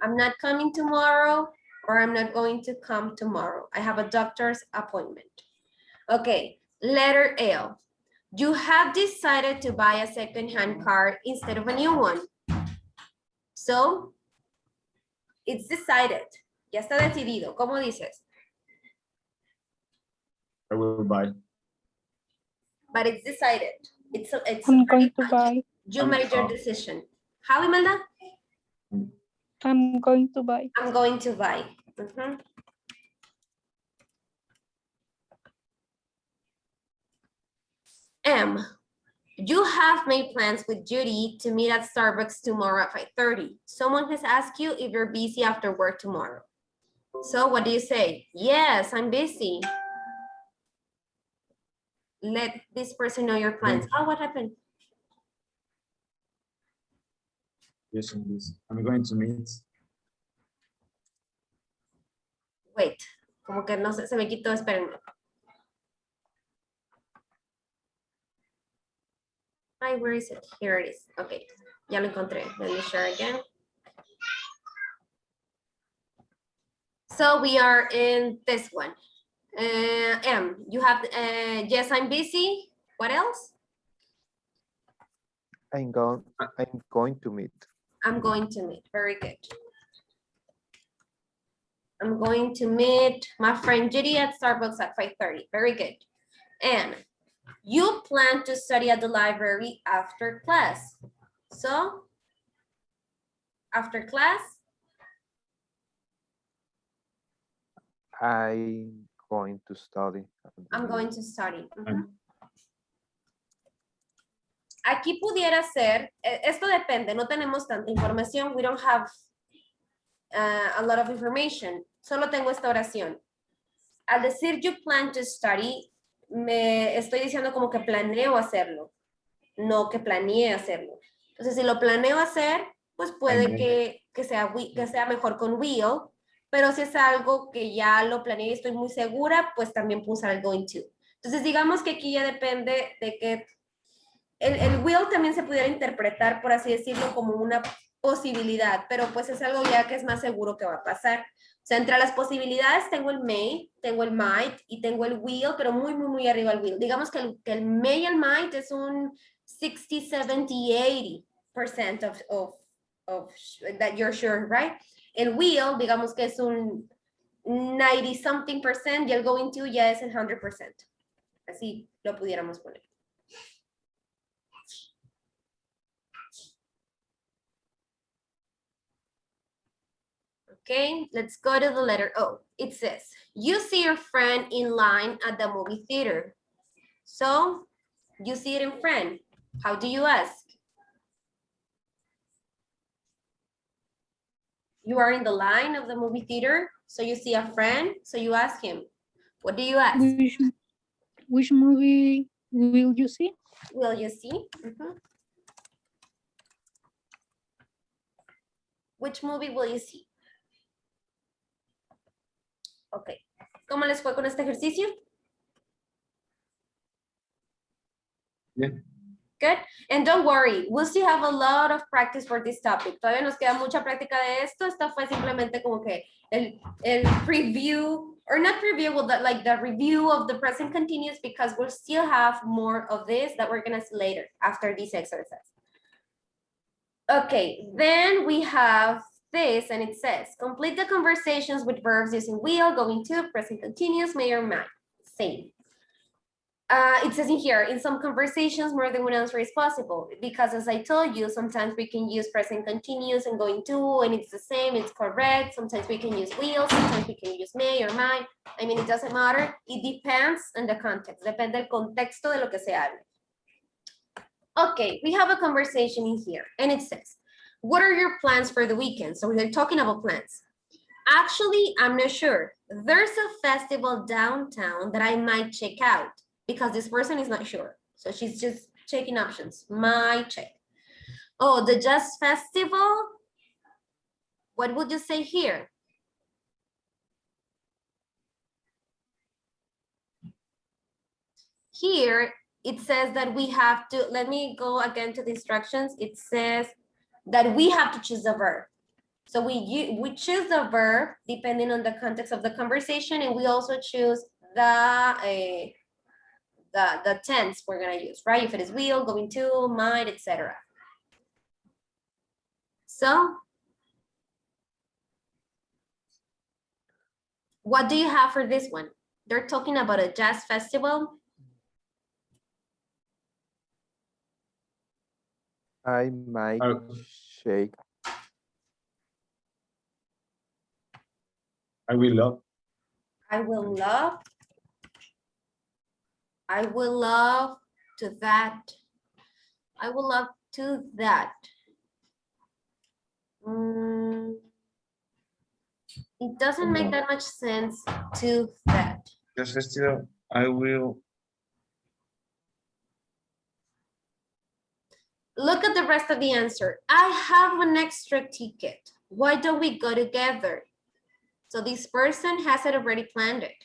I'm not coming tomorrow, or I'm not going to come tomorrow. I have a doctor's appointment. Okay, letter L. You have decided to buy a second-hand car instead of a new one. So, it's decided. Ya está decidido. ¿Cómo dices? I will buy. But it's decided. It's I'm going to buy. You made your decision. How, Imelda? I'm going to buy. I'm going to buy. Mhm. M. You have made plans with Judy to meet at Starbucks tomorrow at 5:30. Someone has asked you if you're busy after work tomorrow. So what do you say? Yes, I'm busy. Let this person know your plans. Oh, what happened? Yes, I'm going to meet. Wait, como que no sé, se me quitó, espérenme. Hi, where is it? Here it is. Okay, ya lo encontré. Let me share again. So we are in this one. M, you have, yes, I'm busy. What else? I'm going to meet. I'm going to meet. Very good. I'm going to meet my friend Judy at Starbucks at 5:30. Very good. And you plan to study at the library after class. So, after class, I'm going to study. I'm going to study. Aquí pudiera ser, esto depende, no tenemos tanta información. We don't have a lot of information. Solo tengo esta oración. Al decir you plan to study, me estoy diciendo como que planeo hacerlo, no que planeé hacerlo. Entonces, si lo planeo hacer, pues puede que sea mejor con will, pero si es algo que ya lo planeé y estoy muy segura, pues también puedo usar el going to. Entonces, digamos que aquí ya depende de que el will también se pudiera interpretar, por así decirlo, como una posibilidad, pero pues es algo ya que es más seguro que va a pasar. O sea, entre las posibilidades tengo el may, tengo el might y tengo el will, pero muy, muy, muy arriba el will. Digamos que el may y el might es un 60, 70, 80% of that you're sure, right? El will, digamos que es un 90 something percent y el going to ya es el 100%. Así lo pudiéramos poner. Okay, let's go to the letter O. It says, you see your friend in line at the movie theater. So, you see it in friend. How do you ask? You are in the line of the movie theater, so you see a friend, so you ask him. What do you ask? Which movie will you see? Will you see? Which movie will you see? Okay. ¿Cómo les fue con este ejercicio? Bien. Good. And don't worry, we'll still have a lot of practice for this topic. Todavía nos queda mucha práctica de esto. Esta fue simplemente como que el preview, or not preview, well, like the review of the present continuous, because we'll still have more of this that we're gonna see later after this exercise. Okay, then we have this, and it says, complete the conversations with verbs using will, going to, present continuous, may or might. Same. It says in here, in some conversations, more than one answer is possible, because as I told you, sometimes we can use present continuous and going to, and it's the same, it's correct. Sometimes we can use will, sometimes we can use may or might. I mean, it doesn't matter. It depends on the context. Depende del contexto de lo que se hable. Okay, we have a conversation in here, and it says, what are your plans for the weekend? So we're talking about plans. Actually, I'm not sure. There's a festival downtown that I might check out, because this person is not sure. So she's just checking options. Might check. Oh, the jazz festival? What would you say here? Here, it says that we have to, let me go again to the instructions. It says that we have to choose the verb. So we choose the verb depending on the context of the conversation, and we also choose the tense we're gonna use, right? If it is will, going to, might, etc. So, what do you have for this one? They're talking about a jazz festival. I might shake. I will love. I will love. I will love to that. I will love to that. It doesn't make that much sense to that. Jazz festival. I will. Look at the rest of the answer. I have an extra ticket. Why don't we go together? So this person has it already planned it.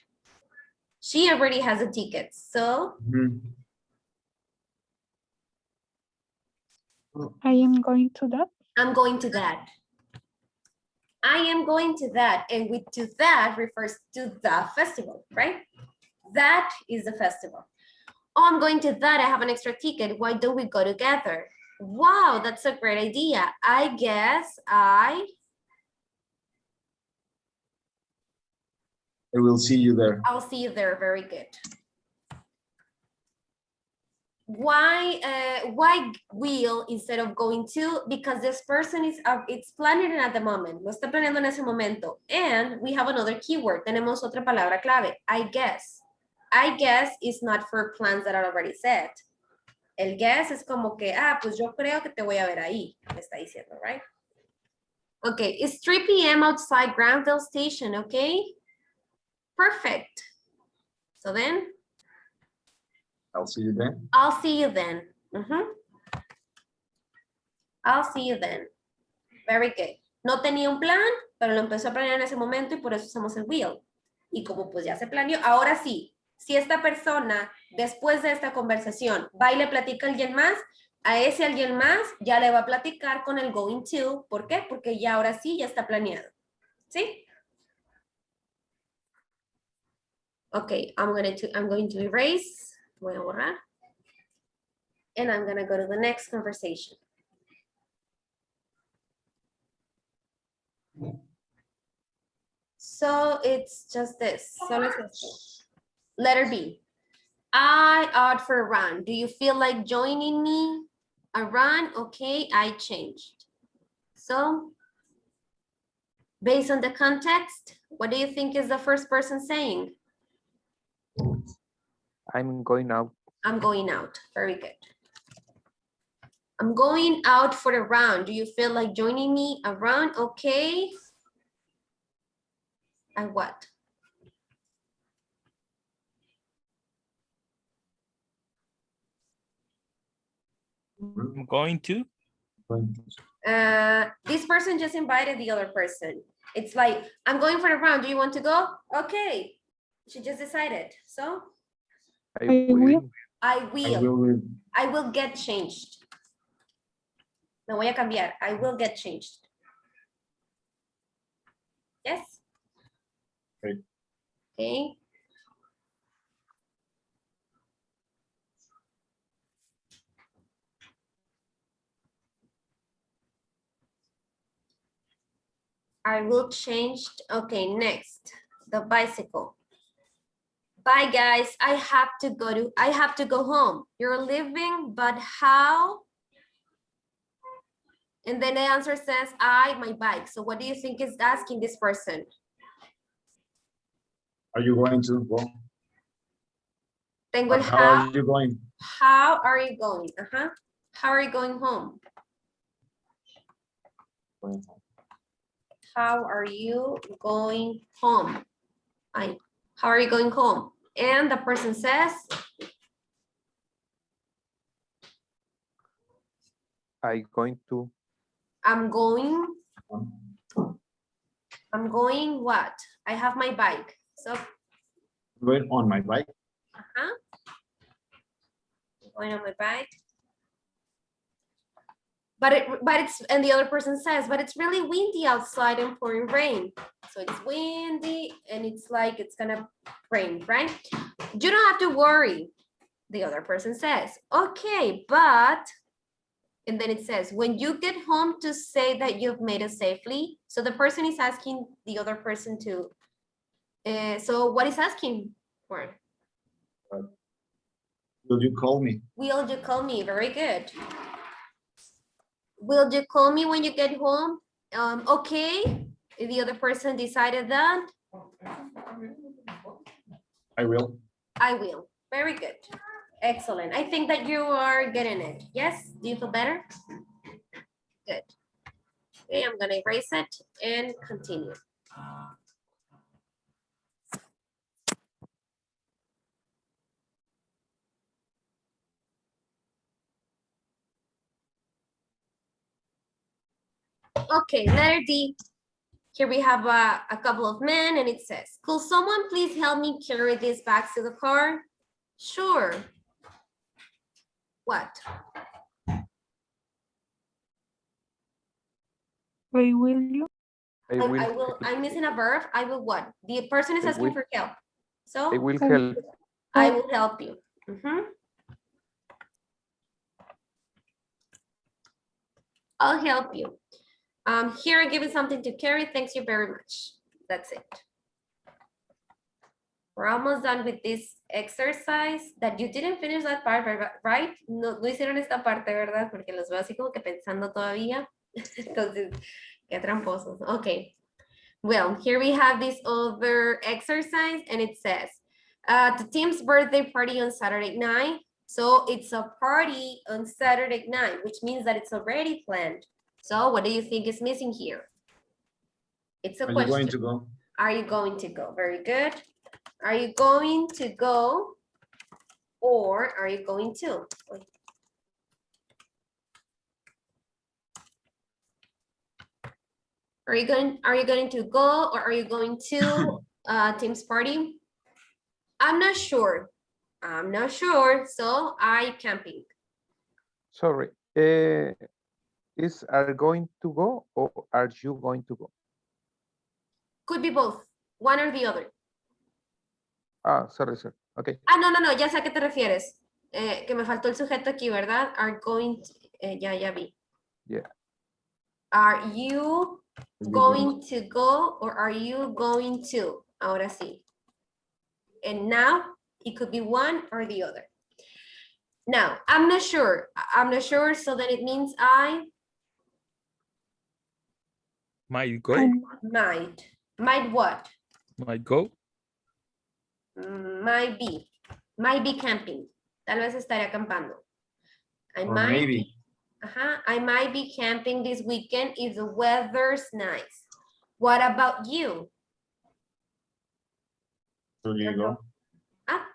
She already has a ticket. So I am going to that. I'm going to that. I am going to that. And with to that refers to the festival, right? That is the festival. Oh, I'm going to that. I have an extra ticket. Why don't we go together? Wow, that's a great idea. I guess I will see you there. I'll see you there. Very good. Why will instead of going to? Because this person is it's planning at the moment. Lo está planeando en ese momento. And we have another keyword. Tenemos otra palabra clave. I guess. I guess is not for plans that are already set. El guess es como que, pues yo creo que te voy a ver ahí. Me está diciendo, right? Okay, it's 3 p.m. outside Granville Station, okay? Perfect. So then? I'll see you then. I'll see you then. I'll see you then. Very good. No tenía un plan, pero lo empezó a planear en ese momento y por eso usamos el will. Y como pues ya se planeó, ahora sí, si esta persona, después de esta conversación, va y le platica a alguien más, a ese alguien más ya le va a platicar con el going to. ¿Por qué? Porque ya ahora sí ya está planeado. ¿Sí? Okay, I'm going to erase. Voy a borrar. And I'm going to go to the next conversation. So it's just this. Solo es esto. Letter B. I ought for a run. Do you feel like joining me? A run? Okay, I changed. So, based on the context, what do you think is the first person saying? I'm going out. I'm going out. Very good. I'm going out for a run. Do you feel like joining me? A run? Okay. And what? I'm going to. This person just invited the other person. It's like, I'm going for a round. Do you want to go? Okay. She just decided. So I I will. will. I I will. will, I will get changed. Me voy a cambiar. I will get changed. Yes? Okay. Okay. I will change. Okay, next. The bicycle. Bye guys. I have to go home. You're leaving, but how? And then the answer says my bike. So what do you think is asking this person? are you going to go? Tengo el How how. are you going? How are you going? How are you going home? How are you going home? How are you going home? And the person says, I'm going to. I'm going what? I have my bike. So, Going on my bike. going on my bike. But it's, and the other person says, but it's really windy outside and pouring rain. So it's windy and it's like it's gonna rain, right? You don't have to worry. The other person says, okay, but, and then it says, when you get home to say that you've made it safely. So the person is asking the other person to, so what is asking for? Will you call me? Will you call me? Very good. Will you call me when you get home? Okay. If the other person decided that, I will. I will. Very good. Excellent. I think that you are getting it. Yes? Do you feel better? Good. Okay, I'm gonna erase it and continue. Okay, letter D. Here we have a couple of men and it says, could someone please help me carry these bags to the car? Sure. What? I will you. I will. will, I'm missing a verb. I will what? The person is I asking will. for help. I So will I- help. I will help you. I'll help you. Here I'm giving something to carry. Thanks you very much. That's it. We're almost done with this exercise that you didn't finish that part, right? No, no hicieron esta parte, ¿verdad? Porque los veo así como que pensando todavía. Entonces, qué tramposos. Okay. Well, here we have this other exercise and it says, the team's birthday party on Saturday night. So it's a party on Saturday night, which means that it's already planned. So what do you think is missing here? It's a Are you question. going to go? Are you going to go? Very good. Are you going to go or are you going to? Are you going to go or are you going to team's party? I'm not sure. I'm not sure. So I camping. Sorry. Is are going to go or are you going to go? Could be both, one or the other. Ah, sorry, sir. Okay. Ah, no, ya sé a qué te refieres. Que me faltó el sujeto aquí, ¿verdad? Are going to, ya vi. Yeah. Are you going to go or are you going to? Ahora sí. And now it could be one or the other. Now, I'm not sure. I'm not sure, so then it means I Might go. might. Might what? Might go. Might be. Might be camping. Tal vez estaré acampando. I Or might. maybe. I might be camping this weekend if the weather's nice. What about you? Will you go? Ah,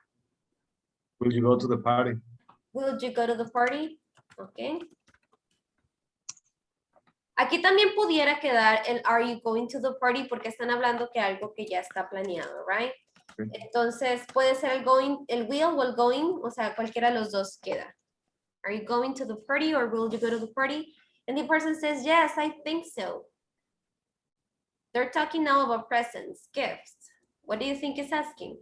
Will you go to the party? will you go to the party? Okay. Aquí también pudiera quedar el are you going to the party porque están hablando que algo que ya está planeado, right? Okay. Entonces puede ser el going, el will o el going, o sea, cualquiera de los dos queda. Are you going to the party or will you go to the party? And the person says, yes, I think so. They're talking now about presents, gifts. What do you think it's asking?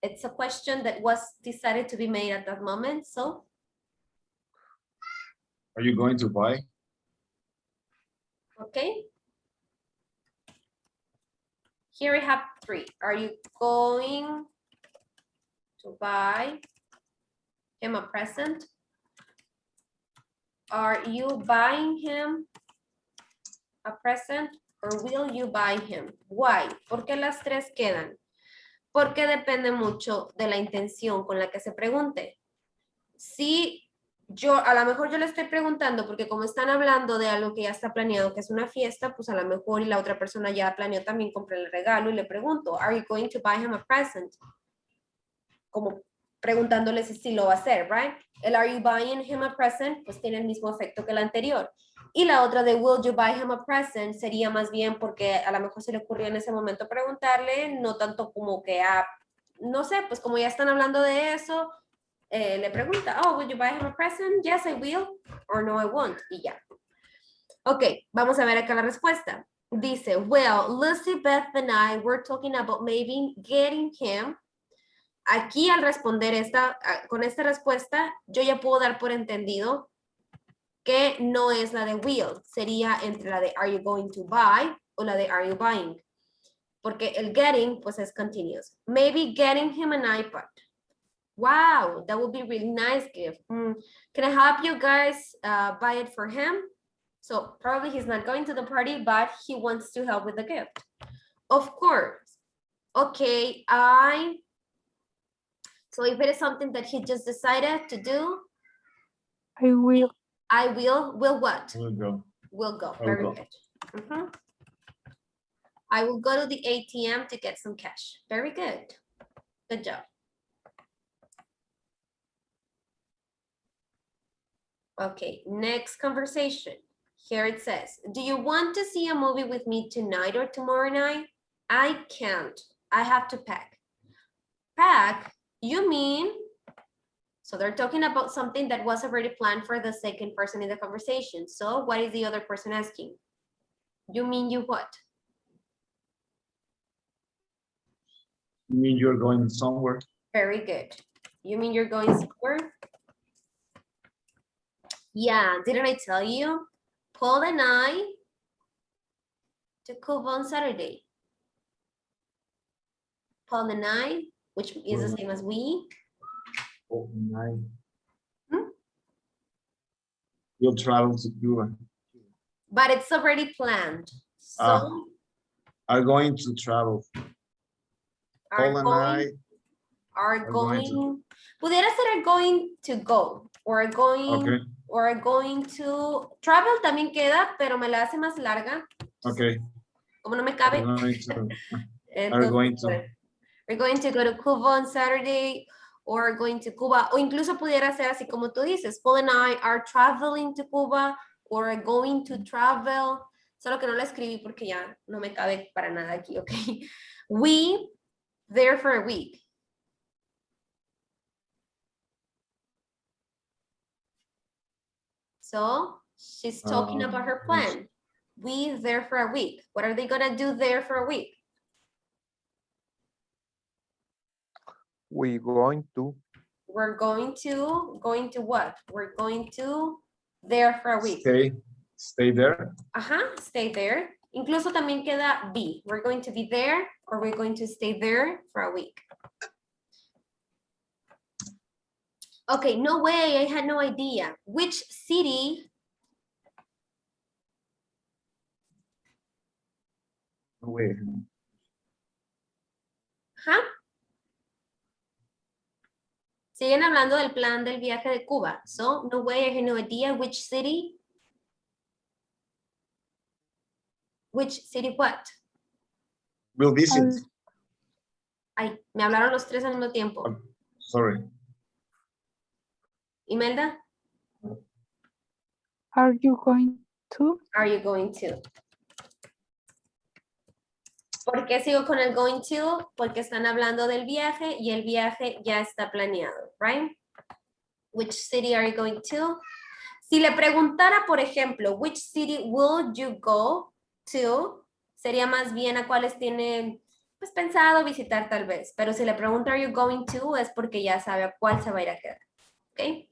It's a question that was decided to be made at that moment, so. Are you going to buy? Okay. Here we have 3. Are you going to buy him a present? Are you buying him a present or will you buy him? Why? ¿Por qué las 3 quedan? Porque depende mucho de la intención con la que se pregunte. Si yo, a lo mejor yo le estoy preguntando porque como están hablando de algo que ya está planeado, que es una fiesta, pues a lo mejor y la otra persona ya planeó también comprar el regalo y le pregunto, are you going to buy him a present? Como preguntándole si lo va a hacer, right? El are you buying him a present, pues tiene el mismo efecto que el anterior. Y la otra de will you buy him a present sería más bien porque a lo mejor se le ocurrió en ese momento preguntarle, no tanto como que, no sé, pues como ya están hablando de eso, le pregunta, oh, will you buy him a present? Yes, I will, or no, I won't, y ya. Ok, vamos a ver acá la respuesta. Dice, well, Lucy, Beth, and I were talking about maybe getting him. Aquí al responder con esta respuesta, yo ya puedo dar por entendido que no es la de will, sería entre la de are you going to buy o la de are you buying. Porque el getting, pues es continuous. Maybe getting him an iPad. Wow, that would be really nice gift. Can I help you guys buy it for him? So probably he's not going to the party, but he wants to help with the gift. Of course. Okay, so if it is something that he just decided to do, I will. I will what? We'll go. Will go, I'll very go. good. Mhm. I will go to the ATM to get some cash. Very good. Good job. Okay, next conversation. Here it says, do you want to see a movie with me tonight or tomorrow night? I can't. I have to pack. Pack? You mean? So they're talking about something that was already planned for the second person in the conversation. So what is the other person asking? You mean you what? You mean you're going somewhere? Very good. You mean you're going somewhere? Yeah, didn't I tell you? Paul and I to Cuba on Saturday. Paul and I, which is the same as we. Oh, nice. Hmm? You'll travel to Cuba. But it's already planned. So Are going to travel. Paul and I are going going, pudiera ser are going to go, or are going, Okay. or are going to, travel también queda, pero me la hace más larga. Okay. Como no me cabe. Are going to. Entonces, going to. bueno, we're going to go to Cuba on Saturday, or going to Cuba, o incluso pudiera ser así como tú dices, Paul and I are traveling to Cuba, or are going to travel, solo que no la escribí porque ya no me cabe para nada aquí, ok. We, there for a week. So she's talking about her plan. We there for a week. What are they gonna do there for a week? We going to. We're going to what? We're going to there for a week. Stay there. Stay there. Incluso también queda be. We're going to be there or we're going to stay there for a week. Okay, no way, I had no idea. Which city? No way. Huh? Siguen hablando del plan del viaje de Cuba. So, no way, I had no idea. Which city? Which city what? We'll visit. Ay, me hablaron los tres al mismo tiempo. Sorry. Imelda? Are you going to? Are you going to? ¿Por qué sigo con el going to? Porque están hablando del viaje y el viaje ya está planeado, right? Which city are you going to? Si le preguntara, por ejemplo, which city will you go to? Sería más bien a cuáles tienen pues pensado visitar tal vez. Pero si le pregunta are you going to es porque ya sabe a cuál se va a ir a quedar. Okay?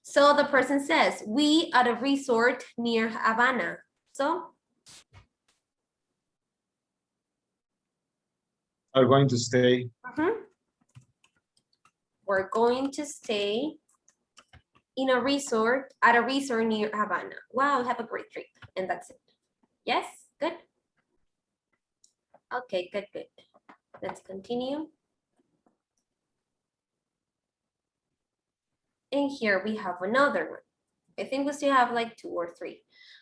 So the person says, we at a resort near Havana. So Are going to stay. we're going to stay in a resort, at a resort near Havana. Wow, have a great trip. And that's it. Yes, good. Okay, good, good. Let's continue. And here we have another one. I think we still have like 2 or 3.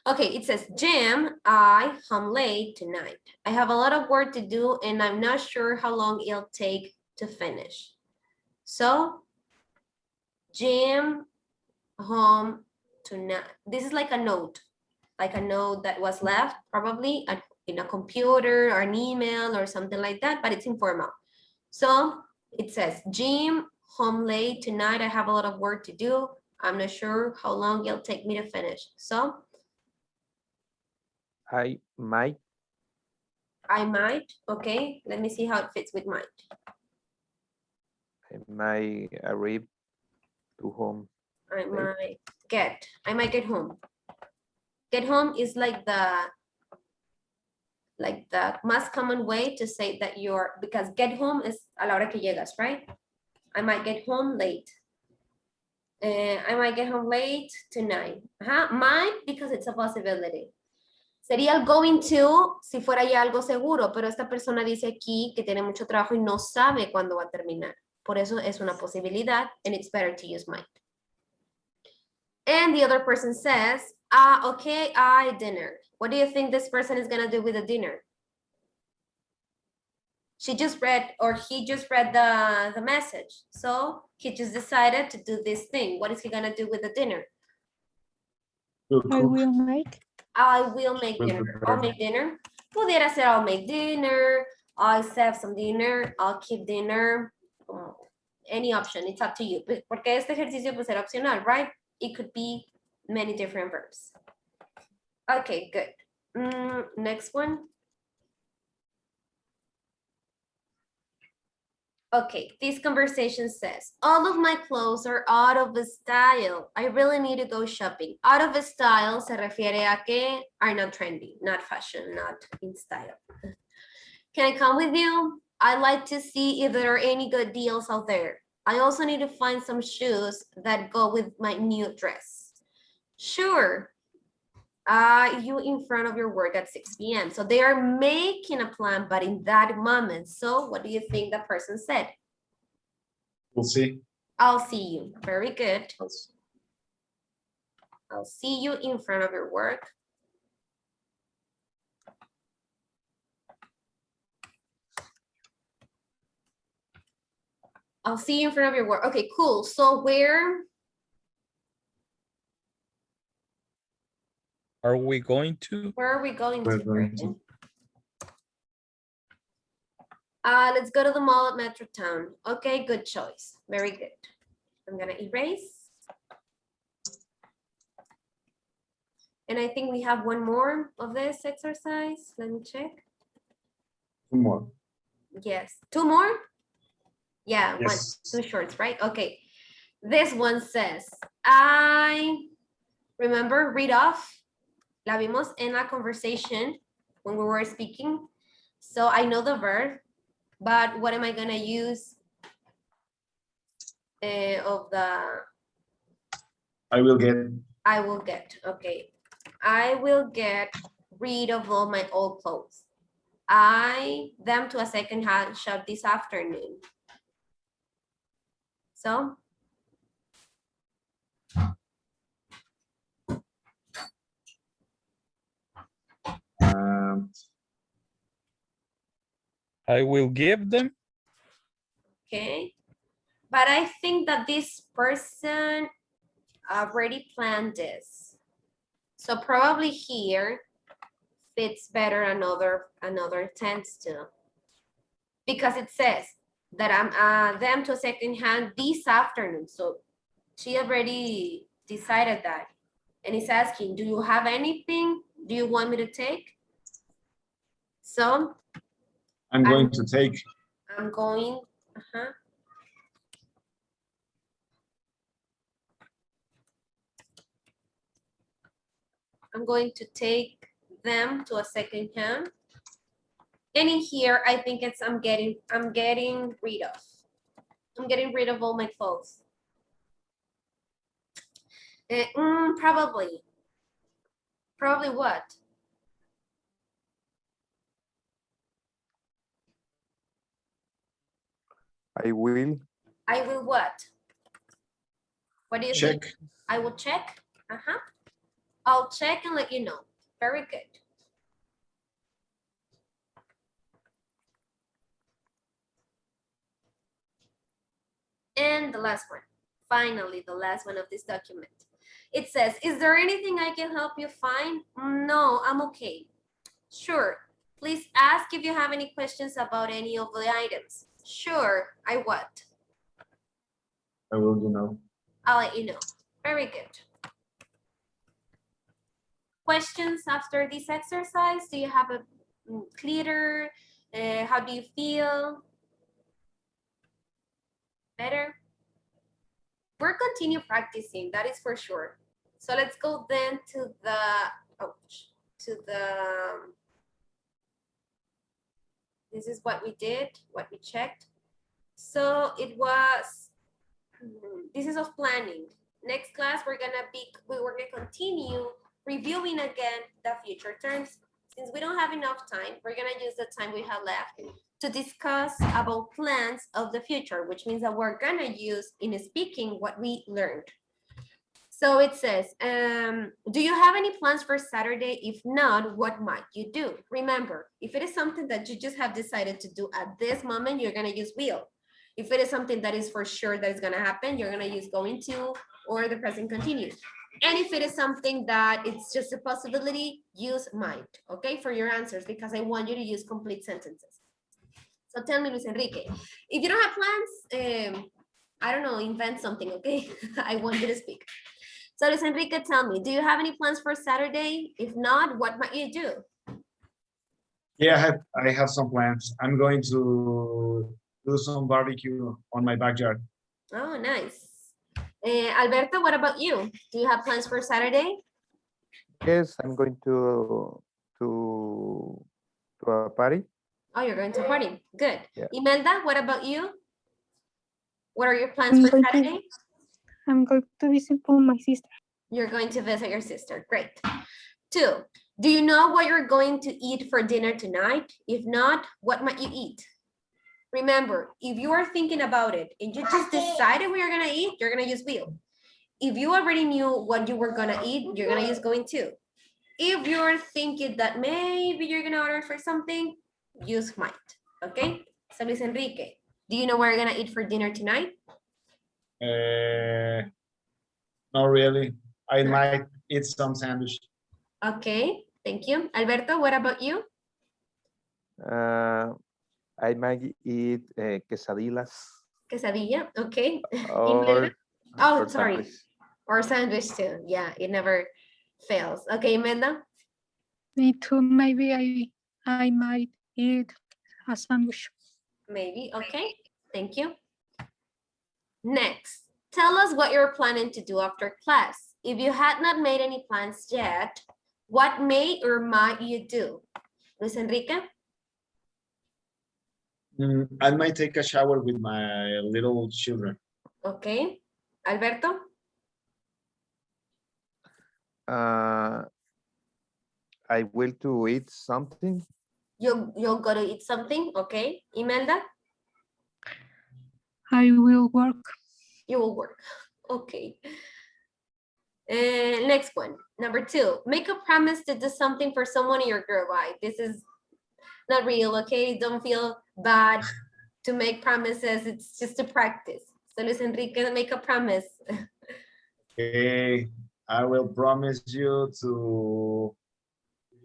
Okay, it says, Jim, I home late tonight. I have a lot of work to do and I'm not sure how long it'll take to finish. So, Jim, home tonight. This is like a note that was left probably in a computer or an email or something like that, but it's informal. So it says, Jim, home late tonight. I have a lot of work to do. I'm not sure how long it'll take me to finish. So I might. okay. Let me see how it fits with might. I might arrive to home. I might get home. Get home is like the most common way to say that because get home is a la hora que llegas, right? I might get home late. I might get home late tonight. Might because it's a possibility. Sería el going to si fuera ya algo seguro, pero esta persona dice aquí que tiene mucho trabajo y no sabe cuándo va a terminar. Por eso es una posibilidad and it's better to use might. And the other person says, okay, dinner. What do you think this person is gonna do with the dinner? She just read, or he just read the message. So he just decided to do this thing. What is he gonna do with the dinner? I will make. I will make Will dinner. prepare. I'll make dinner. Pudiera ser I'll make dinner. I'll save some dinner. I'll keep dinner. Any option, it's up to you. Porque este ejercicio pues era opcional, right? It could be many different verbs. Okay, good. Next one. Okay, this conversation says, all of my clothes are out of style. I really need to go shopping. Out of style se refiere a que are not trendy, not fashion, not in style. Can I come with you? I'd like to see if there are any good deals out there. I also need to find some shoes that go with my new dress. Sure. You in front of your work at 6 p.m. So they are making a plan, but in that moment. So what do you think the person said? We'll see. I'll see you. Very good. I'll see you in front of your work. I'll see you in front of your work. Okay, cool. So where Are we going to? are we going We're to? going to. Let's go to the mall at Metrotown. Okay, good choice. Very good. I'm gonna erase. And I think we have one more of this exercise. Let me check. 2 more. Yes, 2 more? Yeah, Yes. 2 shorts, right? Okay. This one says, I remember read off. La vimos en la conversation when we were speaking. So I know the verb, but what am I gonna use of the I will get. I will get, okay. I will get rid of all my old clothes. Them to a second-hand shop this afternoon. So, I will give them. okay. But I think that this person already planned this. So probably here fits better another tense too. Because it says that I'm them to a second hand this afternoon. So she already decided that. And he's asking, do you have anything? Do you want me to take? So I'm going to take. I'm going, uh-huh. I'm going to take them to a second hand. And in here, I think it's I'm getting rid of. I'm getting rid of all my clothes. Probably. Probably what? I will. I will what? What do you Check. think? I will check. Uh-huh. I'll check and let you know. Very good. And the last one. Finally, the last one of this document. It says, is there anything I can help you find? No, I'm okay. Sure. Please ask if you have any questions about any of the items. Sure. I what? I will, you know. I'll let you know. Very good. Questions after this exercise? Do you have a clearer? How do you feel? Better? We're continue practicing, that is for sure. So let's go then to the, this is what we did, what we checked. So it was, this is of planning. Next class, we're gonna continue reviewing again the future terms. Since we don't have enough time, we're gonna use the time we have left to discuss about plans of the future, which means that we're gonna use in speaking what we learned. So it says, do you have any plans for Saturday? If not, what might you do? Remember, if it is something that you just have decided to do at this moment, you're gonna use will. If it is something that is for sure that is gonna happen, you're gonna use going to or the present continuous. And if it is something that it's just a possibility, use might, okay, for your answers, because I want you to use complete sentences. So tell me, Luis Enrique, if you don't have plans, I don't know, invent something, okay? I want you to speak. So Luis Enrique, tell me, do you have any plans for Saturday? If not, what might you do? Yeah, I have some plans. I'm going to do some barbecue on my backyard. Oh, nice. Alberto, what about you? Do you have plans for Saturday? Yes, I'm going to a party. Oh, you're going to a party. Good. Yeah. Imelda, what about you? What are your plans I'm for going to- Saturday? I'm going to visit my sister. You're going to visit your sister. Great. 2, do you know what you're going to eat for dinner tonight? If not, what might you eat? Remember, if you are thinking about it and you just decided what you're gonna eat, you're gonna use will. If you already knew what you were gonna eat, you're gonna use going to. If you're thinking that maybe you're gonna order for something, use might, okay? So Luis Enrique, do you know what you're gonna eat for dinner tonight? Not really. I might eat some sandwich. Okay, thank you. Alberto, what about you? I might eat quesadillas. Quesadilla, okay. Or, Oh, or sorry. sandwich. Or sandwich too. Yeah, it never fails. Okay, Imelda? Me too. Maybe I might eat a sandwich. Maybe, okay. Thank you. Next, tell us what you're planning to do after class. If you had not made any plans yet, what may or might you do? Luis Enrique? I might take a shower with my little children. Okay. Alberto? I will to eat something. You'll go to eat something, okay. Imelda? I will work. You will work, okay. Next one, number 2, make a promise to do something for someone in your group. This is not real, okay? Don't feel bad to make promises. It's just a practice. So Luis Enrique, make a promise. Okay. I will promise you to,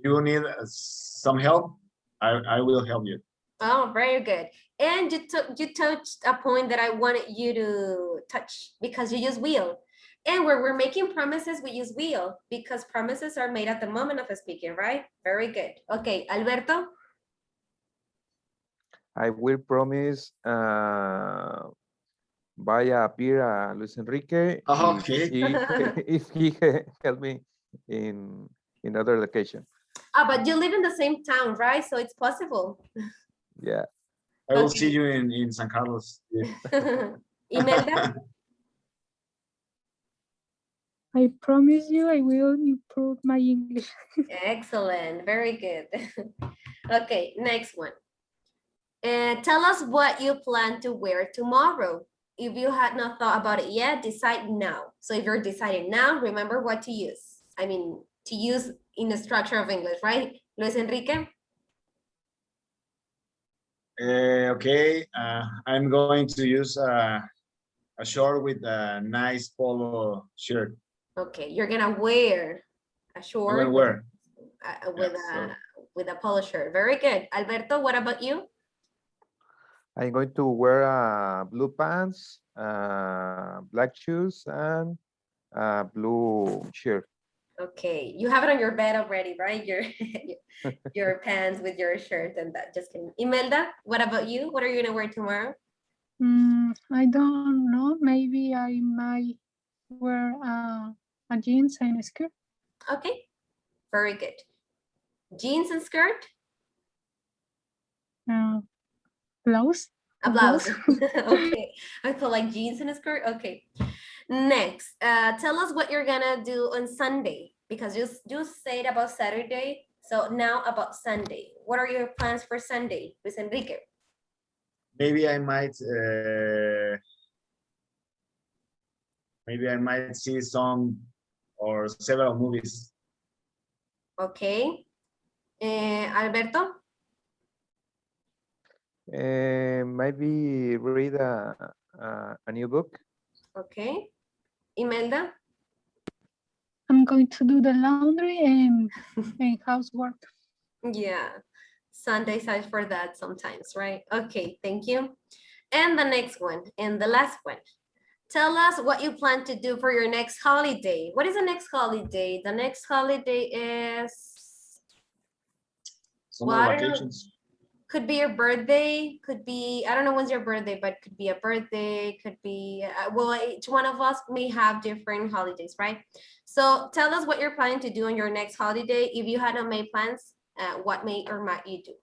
you need some help, I will help you. Oh, very good. And you touched a point that I wanted you to touch because you use will. And where we're making promises, we use will because promises are made at the moment of speaking, right? Very good. Okay, Alberto. I will promise buy a beer Luis Enrique Okay. if he help me in other location. Ah, but you live in the same town, right? So it's possible. Yeah. I will Okay. see you in San Carlos. Imelda. I promise you I will improve my English. Excellent. Very good. Okay, next one. Tell us what you plan to wear tomorrow. If you had not thought about it yet, decide now. So if you're deciding now, remember what to use. I mean, to use in the structure of English, right? Luis Enrique? Okay, I'm going to use a short with a nice polo shirt. Okay, you're gonna wear a I'm short gonna wear. with Yeah, a with a polo shirt. Very good. Alberto, what about you? I'm going to wear blue pants, black shoes, and blue shirt. Okay, you have it on your bed already, right? Your pants with your shirt and that. Just kidding. Imelda, what about you? What are you gonna wear tomorrow? I don't know. Maybe I might wear a jeans and a skirt. Okay, very good. Jeans and skirt? Blouse. A blouse. Okay, I feel like jeans and a skirt. Okay. Next, tell us what you're gonna do on Sunday because you said about Saturday. So now about Sunday. What are your plans for Sunday, Luis Enrique? Maybe I might see some or several movies. Okay. Alberto? Maybe read a new book. Okay. Imelda? I'm going to do the laundry and housework. Yeah. Sundays are for that sometimes, right? Okay, thank you. And the next one, and the last one. Tell us what you plan to do for your next holiday. What is the next holiday? The next holiday is Summer Well, I don't know. vacations. Could be your birthday, could be, I don't know when's your birthday, but could be a birthday, could be, well, each one of us may have different holidays, right? So tell us what you're planning to do on your next holiday. If you had not made plans, what may or might you do?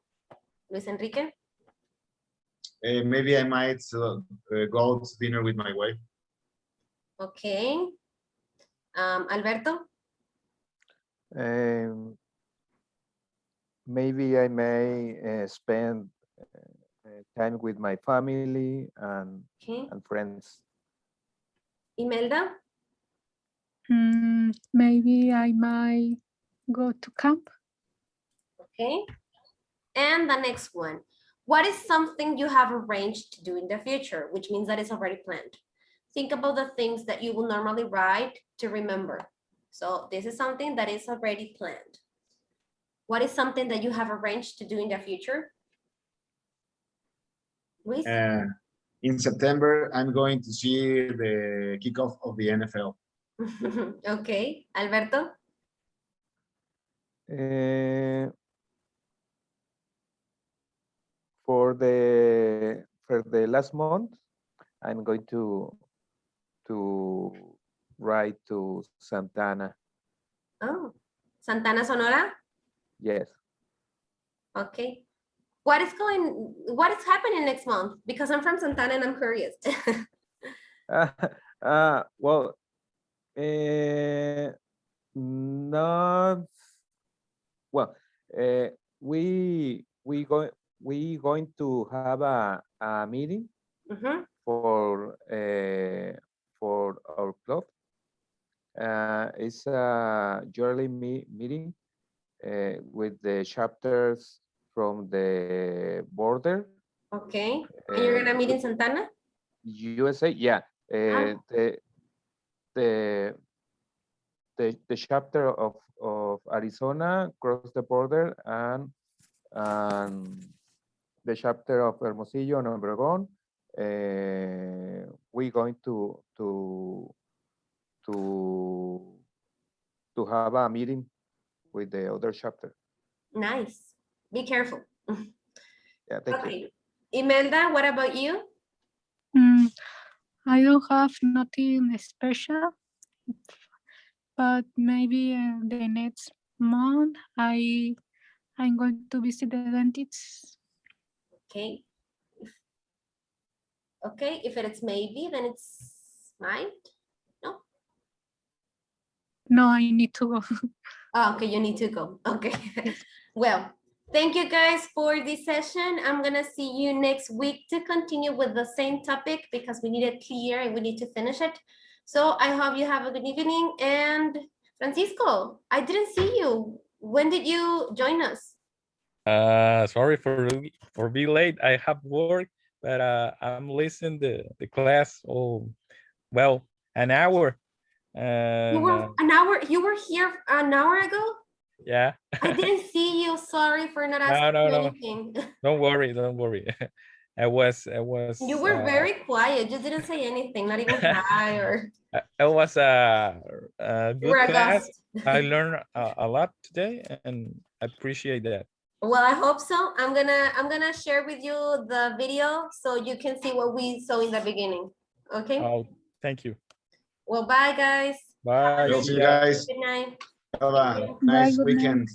Luis Enrique? Maybe I might go to dinner with my wife. Okay. Alberto? Maybe I may spend time with my family Okay. and friends. Imelda? Maybe I might go to camp. Okay. And the next one. What is something you have arranged to do in the future, which means that it's already planned? Think about the things that you will normally write to remember. So this is something that is already planned. What is something that you have arranged to do in the future? Luis? In September, I'm going to see the kickoff of the NFL. Okay. Alberto? For the last month, I'm going to ride to Santana. Oh, Santana, Sonora? Yes. Okay. What is happening next month? Because I'm from Santana and I'm curious. Well, not well. We going to have a meeting Mhm. for our club. It's a yearly meeting with the chapters from the border. Okay. And you're gonna meet in Santana? USA, yeah. Ah. The the chapter of Arizona, cross the border, and the chapter of Hermosillo and Obregón. We're going to have a meeting with the other chapter. Nice. Be careful. Yeah, thank you. Okay. Imelda, what about you? I don't have nothing special, but maybe the next month I'm going to visit the dentist. Okay. Okay, if it's maybe, then it's might. No, I need to go. Oh, okay, you need to go. Okay. Yes. Well, thank you guys for this session. I'm gonna see you next week to continue with the same topic because we need it clear and we need to finish it. So I hope you have a good evening. And Francisco, I didn't see you. When did you join us? Sorry for being late. I have work, but I'm listening the class. Oh, well, an hour. You And were you were here an hour ago? yeah. I didn't see you. Sorry for not No, asking no, you no. anything. Don't worry, don't worry. I was You were very quiet. You didn't say anything, not even hi or it was a you were good a class. ghost. I learned a lot today, and I appreciate that. Well, I hope so. I'm gonna share with you the video so you can see what we saw in the beginning. Okay. Oh, thank you. Well, bye guys. Bye. We'll see you guys. Good night. Have a Bye, nice good night. weekend.